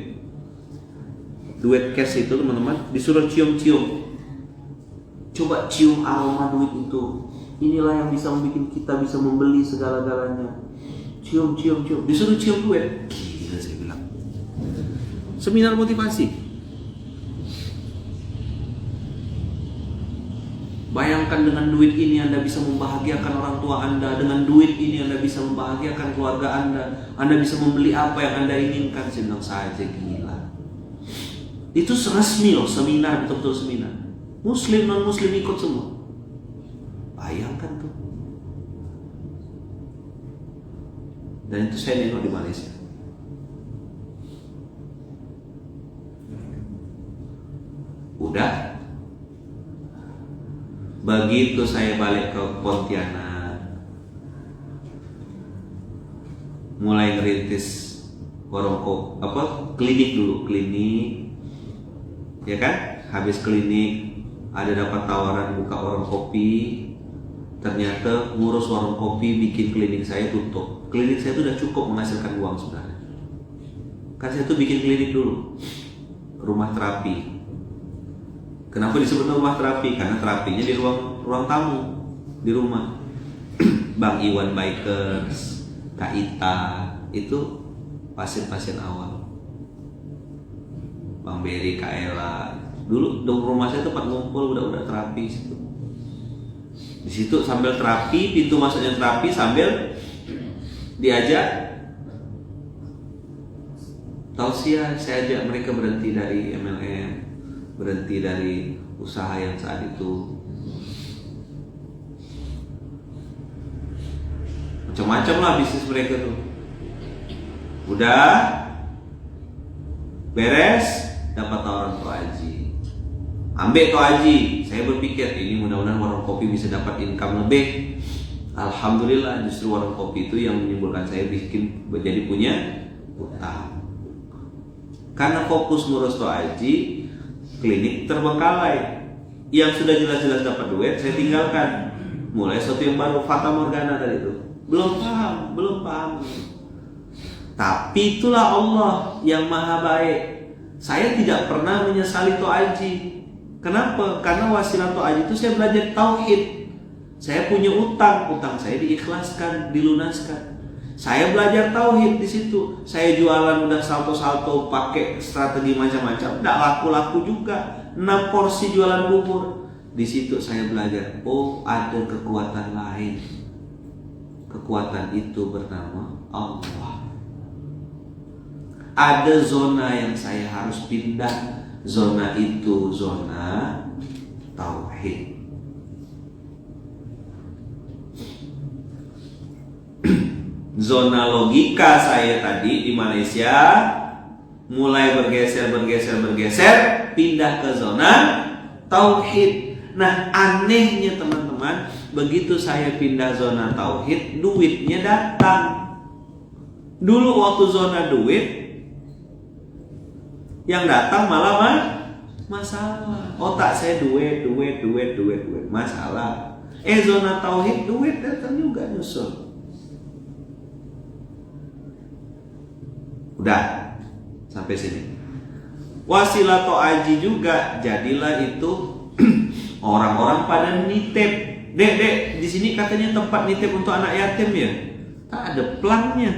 [SPEAKER 1] Duit cash itu teman-teman disuruh cium-cium. Coba cium aroma duit itu. Inilah yang bisa membuat kita bisa membeli segala-galanya. Cium. Disuruh cium duit. Gila saya bilang. Seminar motivasi. Bayangkan dengan duit ini Anda bisa membahagiakan orang tua Anda. Dengan duit ini Anda bisa membahagiakan keluarga Anda. Anda bisa membeli apa yang Anda inginkan. Saya bilang saja gila. Itu resmi loh, seminar, betul-betul seminar. Muslim, non-muslim ikut semua. Bayangkan tuh. Dan itu saya nengok di Malaysia. Udah. Begitu saya balik ke Pontianak, mulai ngerintis warung klinik dulu, ya kan? Habis klinik ada dapat tawaran buka warung kopi. Ternyata ngurus warung kopi bikin klinik saya tutup. Klinik saya itu udah cukup menghasilkan uang sebenarnya. Kan saya tuh bikin klinik dulu, rumah terapi. Kenapa disebut rumah terapi? Karena terapinya di ruang tamu, di rumah. Bang Iwan Bikers, Kak Ita, itu pasien-pasien awal. Bang Beri, Kak Ella. Dulu rumah saya tempat ngumpul, udah terapi situ. Di situ sambil terapi, pintu masuknya terapi, sambil diajak tausiah. Saya ajak mereka berhenti dari MLM, berhenti dari usaha yang saat itu Macam-macam lah bisnis mereka tuh. Udah beres, dapat tawaran Tok Haji. Ambil Tok Haji. Saya berpikir ini mudah-mudahan warung kopi bisa dapat income lebih. Alhamdulillah, justru warung kopi itu yang menimbulkan saya bikin jadi punya utang. Karena fokus ngurus Tok Haji, klinik terbengkalai. Yang sudah jelas-jelas dapat duit, saya tinggalkan. Mulai sesuatu yang baru, Fata Morgana tadi itu. Belum paham. Tapi itulah Allah yang maha baik. Saya tidak pernah menyesali Tok Haji. Kenapa? Karena wasilah Tok Haji itu saya belajar tauhid. Saya punya utang saya diikhlaskan, dilunaskan. Saya belajar tauhid di situ. Saya jualan udah salto-salto, pakai strategi macam-macam, tidak laku-laku juga. 6 porsi jualan bubur. Di situ saya belajar, oh ada kekuatan lain. Kekuatan itu bernama Allah. Ada zona yang saya harus pindah. Zona itu zona tauhid. Zona logika saya tadi di Malaysia mulai bergeser pindah ke zona tauhid. Nah, anehnya teman-teman, begitu saya pindah zona tauhid, duitnya datang. Dulu waktu zona duit, yang datang malah masalah. Otak saya duit, masalah. Zona tauhid duit datang juga nyusul. Udah sampai sini. Wasilah Tok Haji juga jadilah itu orang-orang pada nitip. Dek, di sini katanya tempat nitip untuk anak yatim ya. Tak ada plannya.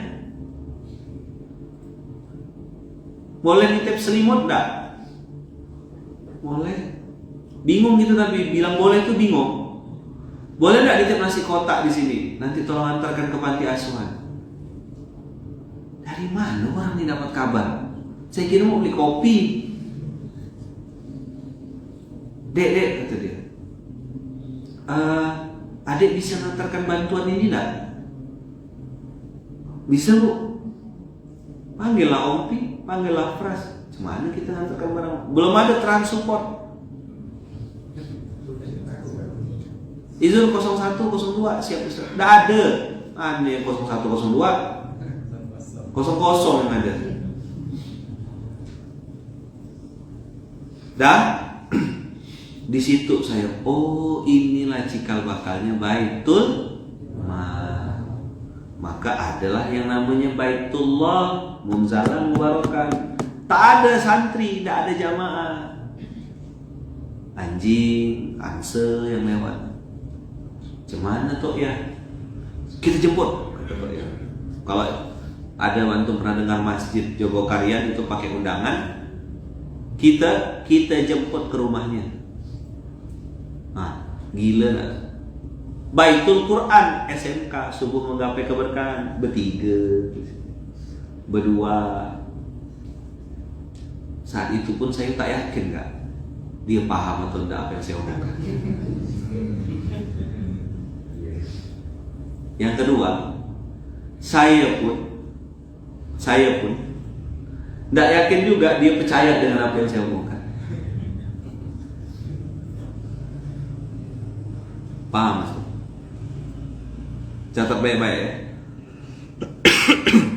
[SPEAKER 1] Boleh nitip selimut enggak? Boleh. Bingung gitu tapi bilang boleh itu bingung. Boleh enggak nitip nasi kotak di sini? Nanti tolong antarkan ke panti asuhan. Dari mana orang ini dapat kabar? Saya kira mau beli kopi. Dek, kata dia. Adik bisa ngantarkan bantuan ini enggak? Bisa, Bu. Panggillah Ompi, panggillah Pras. Gimana kita ngantarkan barang? Belum ada transport. Izin 01, 02 siap. Enggak ada. Aneh 01, 02 kosong yang ada. Dan di situ saya, oh inilah cikal bakalnya Baitul Mal. Maka adalah yang namanya Baitullah Munzalan Mubarakan. Tak ada santri, tak ada jamaah. Anjing, angse yang lewat. Gimana tuh ya? Kita jemput. Kalau ada bantu pernah dengar masjid Jogokarian itu pakai undangan, kita jemput ke rumahnya. Gila gak? Baitul Quran SMK subuh menggapai keberkahan bertiga, berdua. Saat itu pun saya tak yakin gak dia paham atau tidak apa yang saya omongkan. Yang kedua, saya pun tidak yakin juga dia percaya dengan apa yang saya omongkan. Paham Mas? Catat baik-baik ya.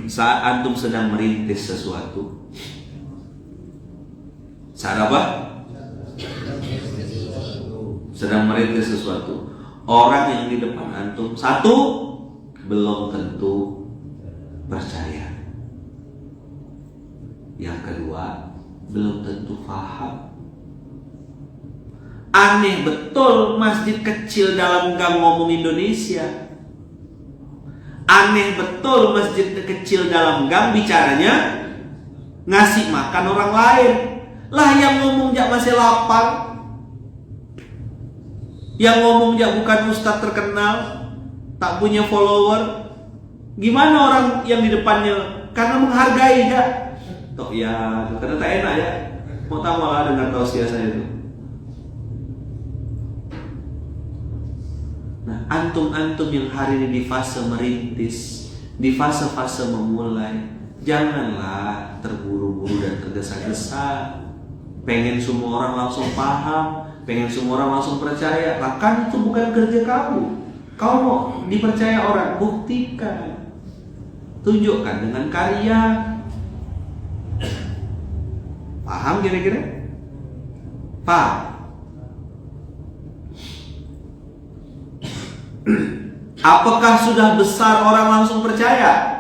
[SPEAKER 1] Saat antum sedang merintis sesuatu, saat apa? Sedang merintis sesuatu, orang yang di depan antum, satu, belum tentu percaya. Yang kedua, belum tentu paham. Aneh betul masjid kecil dalam gang ngomong Indonesia. Aneh betul masjid kecil dalam gang bicaranya ngasih makan orang lain. Lah yang ngomong jak masih lapar, yang ngomong jak bukan ustadz terkenal, tak punya follower. Gimana orang yang di depannya karena menghargai ya? Toh ya, karena tak enak ya. Mau tahu malah dengar tausiah saya itu. Nah, antum-antum yang hari ini di fase merintis, di fase-fase memulai, janganlah terburu-buru dan tergesa-gesa. Pengen semua orang langsung paham, pengen semua orang langsung percaya. Bahkan itu bukan kerja kamu. Kau mau dipercaya orang, buktikan. Tunjukkan dengan karya. Paham kira-kira? Paham? Apakah sudah besar orang langsung percaya?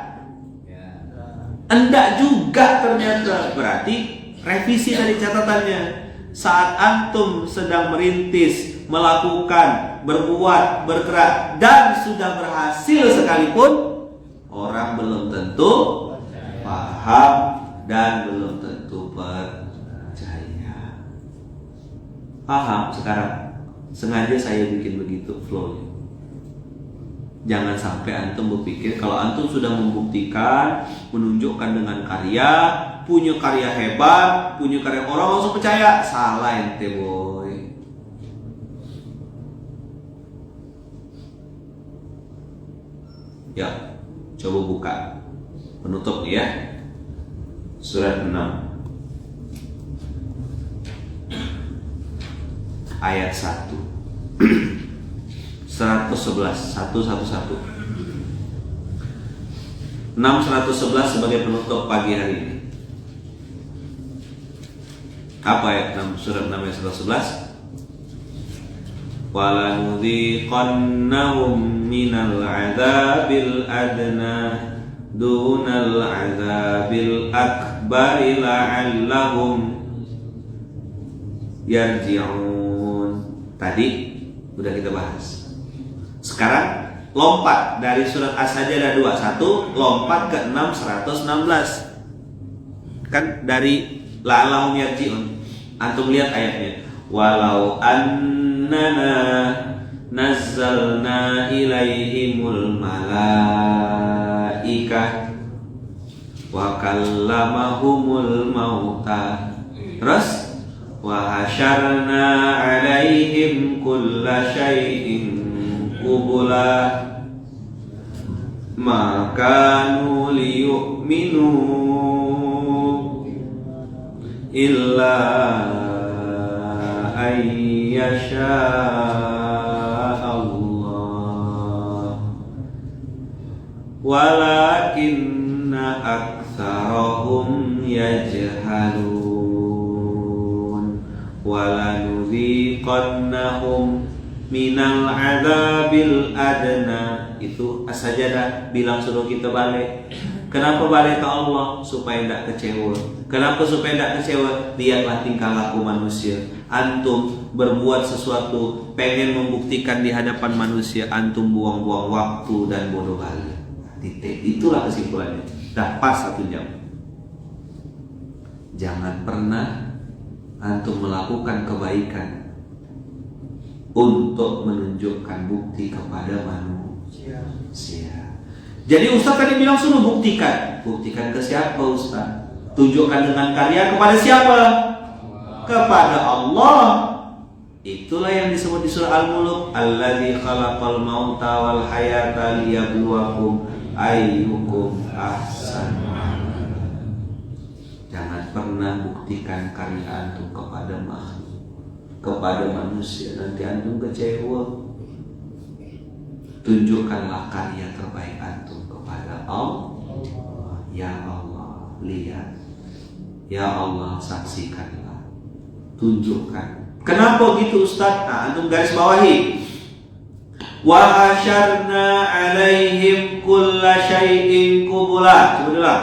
[SPEAKER 1] Enggak juga ternyata. Berarti revisi dari catatannya. Saat antum sedang merintis, melakukan, berbuat, bergerak, dan sudah berhasil sekalipun, orang belum tentu paham dan belum tentu percaya. Paham sekarang? Sengaja saya bikin begitu flow-nya. Jangan sampai antum berpikir kalau antum sudah membuktikan, menunjukkan dengan karya, punya karya hebat, punya karya orang langsung percaya. Salah ente boy. Ya, coba buka penutup ya. Surat 6 ayat 1 111 sebagai penutup pagi hari ini. Apa ayat 6 surat 6 ayat 111? Walanudhiqannahum minal adzabil adna dunal adzabil akbari la'allahum yarji'un. Tadi udah kita bahas. Sekarang lompat dari surat As-Sajdah 21 lompat ke 116. Kan dari la'allahum yarji'un. Antum lihat ayatnya. Walau annana nazzalna ilaihimul malaikah wa kallamahumul mauta. Terus wa hasyarna alaihim kulla syai'in qubula ma kanu liyu'minu illa ayyasha Allah walakinna aktsarahum yajhalun walanudhiqannahum minal adzabil adna. Itu As-Sajdah bilang suruh kita balik. Kenapa balik ke Allah? Supaya tidak kecewa. Kenapa supaya tidak kecewa? Lihatlah tingkah laku manusia. Antum berbuat sesuatu, pengen membuktikan di hadapan manusia, antum buang-buang waktu dan bodoh balik. Titik. Itulah kesimpulannya. Dah pas 1 jam. Jangan pernah antum melakukan kebaikan untuk menunjukkan bukti kepada manusia. Jadi Ustaz tadi bilang suruh buktikan. Buktikan ke siapa Ustaz? Tunjukkan dengan karya kepada siapa? Kepada Allah. Itulah yang disebut di surah Al-Mulk, Alladzi khalaqal mauta wal hayata liyabluwakum ayyukum ahsanu amala. Jangan pernah buktikan karya antum kepada makhluk, kepada manusia, nanti antum kecewa. Tunjukkanlah karya terbaik antum kepada Allah. Ya Allah, lihat. Ya Allah, saksikanlah. Tunjukkan. Kenapa gitu Ustaz? Nah, antum garis bawahi. Wa asyarna alaihim kulla syai'in qubula. Coba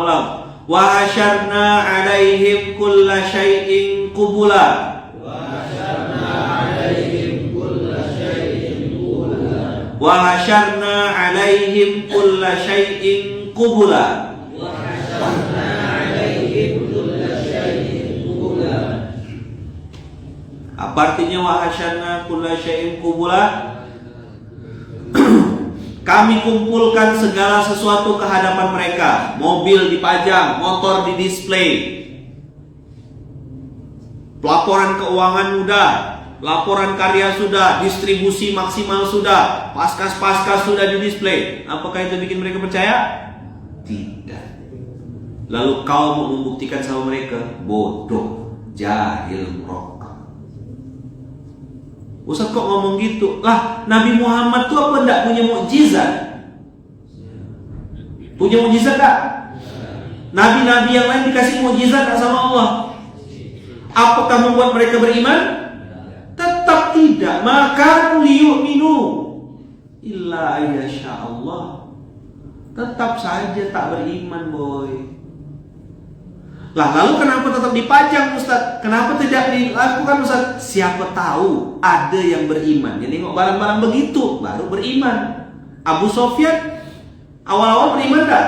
[SPEAKER 1] ulang. Wa hasyarna alaihim kulla syai'in qubula. Wa hasyarna alaihim kulla syai'in qubula. Apa artinya wa hasyarna kulla syai'in qubula? Kami kumpulkan segala sesuatu ke hadapan mereka. Mobil dipajang, motor di display. Laporan keuangan mudah, laporan karya sudah, distribusi maksimal sudah, paskas-paskas sudah di display. Apakah itu bikin mereka percaya? Tidak. Lalu kau mau membuktikan sama mereka? Bodoh, jahil, merokok. Ustaz kok ngomong gitu? Lah, Nabi Muhammad tuh apa enggak punya mukjizat? Punya mukjizat tak? Nabi-nabi yang lain dikasih mukjizat tak sama Allah? Apakah membuat mereka beriman? Tetap tidak. Maka liyu'minu illa ayyasha Allah. Tetap saja tak beriman, boy. Lah, lalu kenapa tetap dipajang, Ustaz? Kenapa tidak dilakukan, Ustaz? Siapa tahu ada yang beriman. Jadi nengok barang-barang begitu baru beriman. Abu Sofyan awal-awal beriman tak?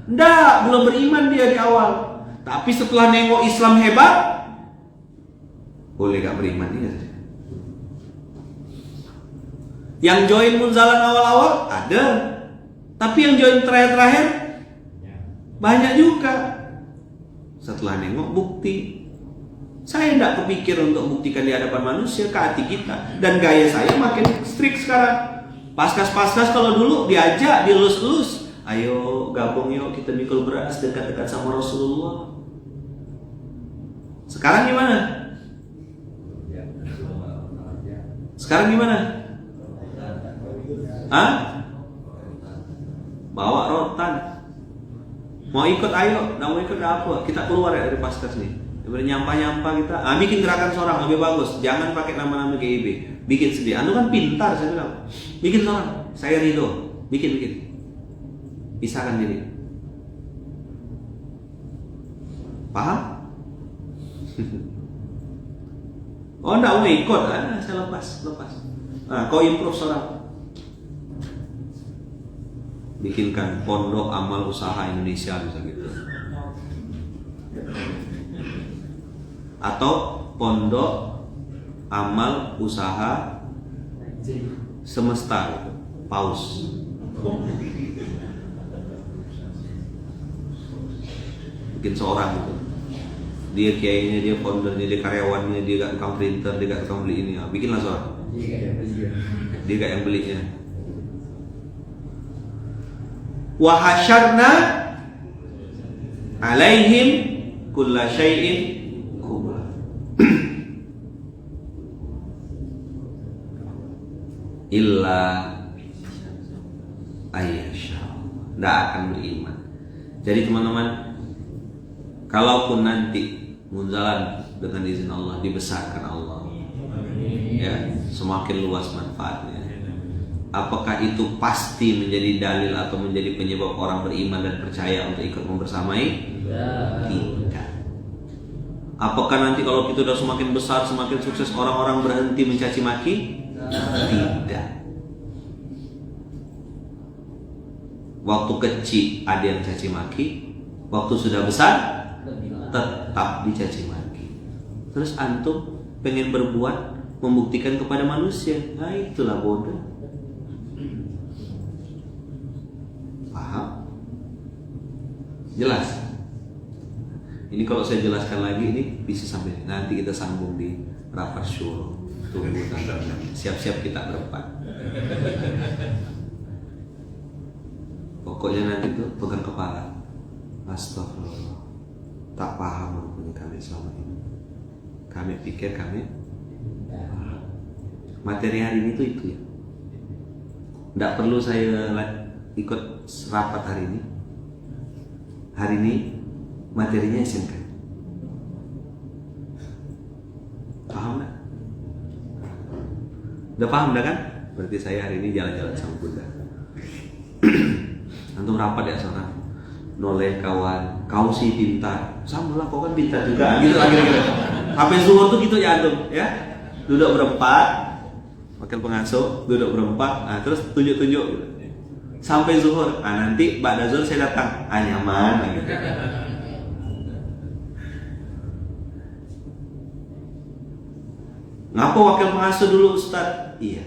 [SPEAKER 1] Nggak, belum beriman dia di awal. Tapi setelah nengok Islam hebat, boleh gak beriman dia? Yang join Munzalan awal-awal ada, tapi yang join terakhir-terakhir banyak juga. Setelah nengok bukti, saya tidak kepikir untuk buktikan di hadapan manusia ke hati kita. Dan gaya saya makin strict sekarang. Paskas-paskas kalau dulu diajak, dilus-lus, ayo gabung yuk kita mikul beras dekat-dekat sama Rasulullah. Sekarang gimana? Sekarang gimana? Hah? Bawa rotan. Mau ikut ayo, nggak mau ikut apa? Kita keluar ya dari paskas nih. Daripada nyampah-nyampah kita, bikin gerakan seorang lebih bagus. Jangan pakai nama-nama GIB. Bikin sendiri. Anu kan pintar, saya bilang. Bikin seorang. Saya ridho. Bikin. Pisahkan diri. Paham? Oh, nggak mau ikut? Saya lepas. Kau improve seorang. Bikinkan pondok amal usaha Indonesia bisa gitu. Atau pondok amal usaha semesta paus. Bikin seorang gitu. Dia kiainya, dia foundernya, dia karyawannya, dia gak tukang printer, dia gak tukang beli ini. Bikinlah seorang. Dia gak yang belinya. Wa hasyarna alaihim kulla syai'in kubra. Illa ayyasha. Tidak akan beriman. Jadi teman-teman, kalaupun nanti Munzalan dengan izin Allah dibesarkan Allah, ya, semakin luas manfaatnya. Apakah itu pasti menjadi dalil atau menjadi penyebab orang beriman dan percaya untuk ikut membersamai? Tidak. Apakah nanti kalau kita sudah semakin besar, semakin sukses, orang-orang berhenti mencaci maki? Tidak. Waktu kecil ada yang caci maki, waktu sudah besar tetap dicaci maki. Terus antum pengen berbuat, membuktikan kepada manusia, nah itulah bodoh. Paham? Jelas? Ini kalau saya jelaskan lagi ini bisa sampai nanti kita sambung di rapat syuro. Tunggu siap-siap kita berempat. Pokoknya nanti tuh pegang kepala. Astagfirullah. Tak paham rukun kami selama ini. Kami pikir kami paham. Materi hari ini tuh itu ya. Tidak perlu saya ikut rapat hari ini. Hari ini materinya SMK. Paham nggak? Udah paham dah kan? Berarti saya hari ini jalan-jalan sama Bunda. Antum rapat ya seorang. Noleh kawan, kau sih pintar. Sama lah, kau kan pintar juga. Gitu lagi. Sampai zuhur tuh gitu ya antum, ya. Duduk berempat, wakil pengasuh duduk berempat. Nah, terus tunjuk-tunjuk. Sampai zuhur. Nanti ba'da zuhur saya datang. Nyaman gitu. Ngapa wakil pengasuh dulu Ustaz? Iya.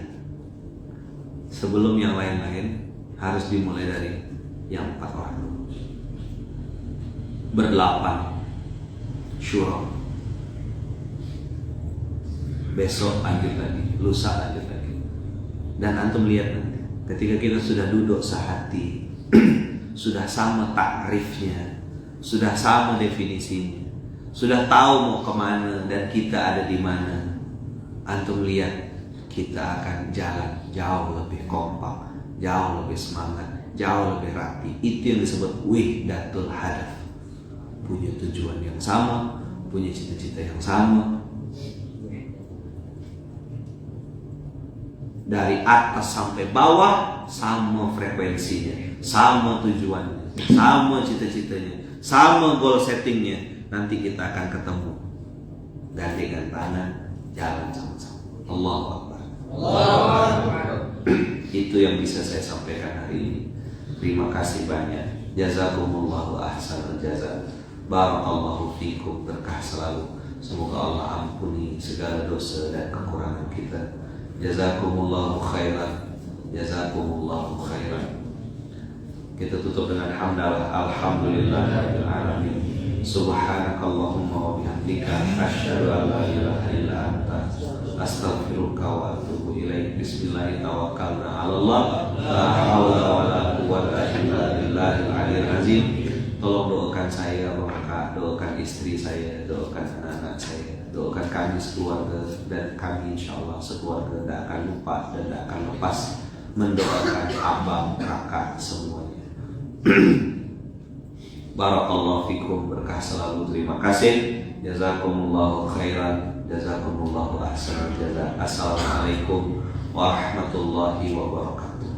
[SPEAKER 1] Sebelum yang lain-lain harus dimulai dari yang 4 orang dulu. Berdelapan syuro. besok lanjut lagi, lusa lanjut lagi. Dan antum lihat nanti, ketika kita sudah duduk sehati, sudah sama takrifnya, sudah sama definisinya, sudah tahu mau kemana dan kita ada di mana, antum lihat kita akan jalan jauh lebih kompak, jauh lebih semangat, jauh lebih rapi. Itu yang disebut wihdatul hadaf. Punya tujuan yang sama, punya cita-cita yang sama. Dari atas sampai bawah sama frekuensinya, sama tujuannya, sama cita-citanya, sama goal settingnya. Nanti kita akan ketemu gandengan tangan, jalan sama-sama. Allahu Akbar. Itu yang bisa saya sampaikan hari ini. Terima kasih banyak. Jazakumullahu ahsanal jazaa. Barakallahu fikum, berkah selalu. Semoga Allah ampuni segala dosa dan kekurangan kita. Jazakumullahu khairan. Jazakumullahu khairan. Kita tutup dengan hamdalah. Alhamdulillahirabbil alamin. Subhanakallahumma wa bihamdika asyhadu an la ilaha illa anta astaghfiruka wa atubu ilaik. Bismillahirrahmanirrahim. Tawakkalna 'alallah, la haula wa la quwwata illa billahil aliyyil azim. Tolong doakan saya, doakan istri saya, doakan anak-anak saya, doakan kami sekeluarga, dan kami insyaallah sekeluarga tidak akan lupa dan tidak akan lepas mendoakan abang, kakak semuanya. Barakallahu fikum, berkah selalu. Terima kasih. Jazakumullahu khairan. Jazakumullahu ahsanal jazaa. Assalamualaikum warahmatullahi wabarakatuh.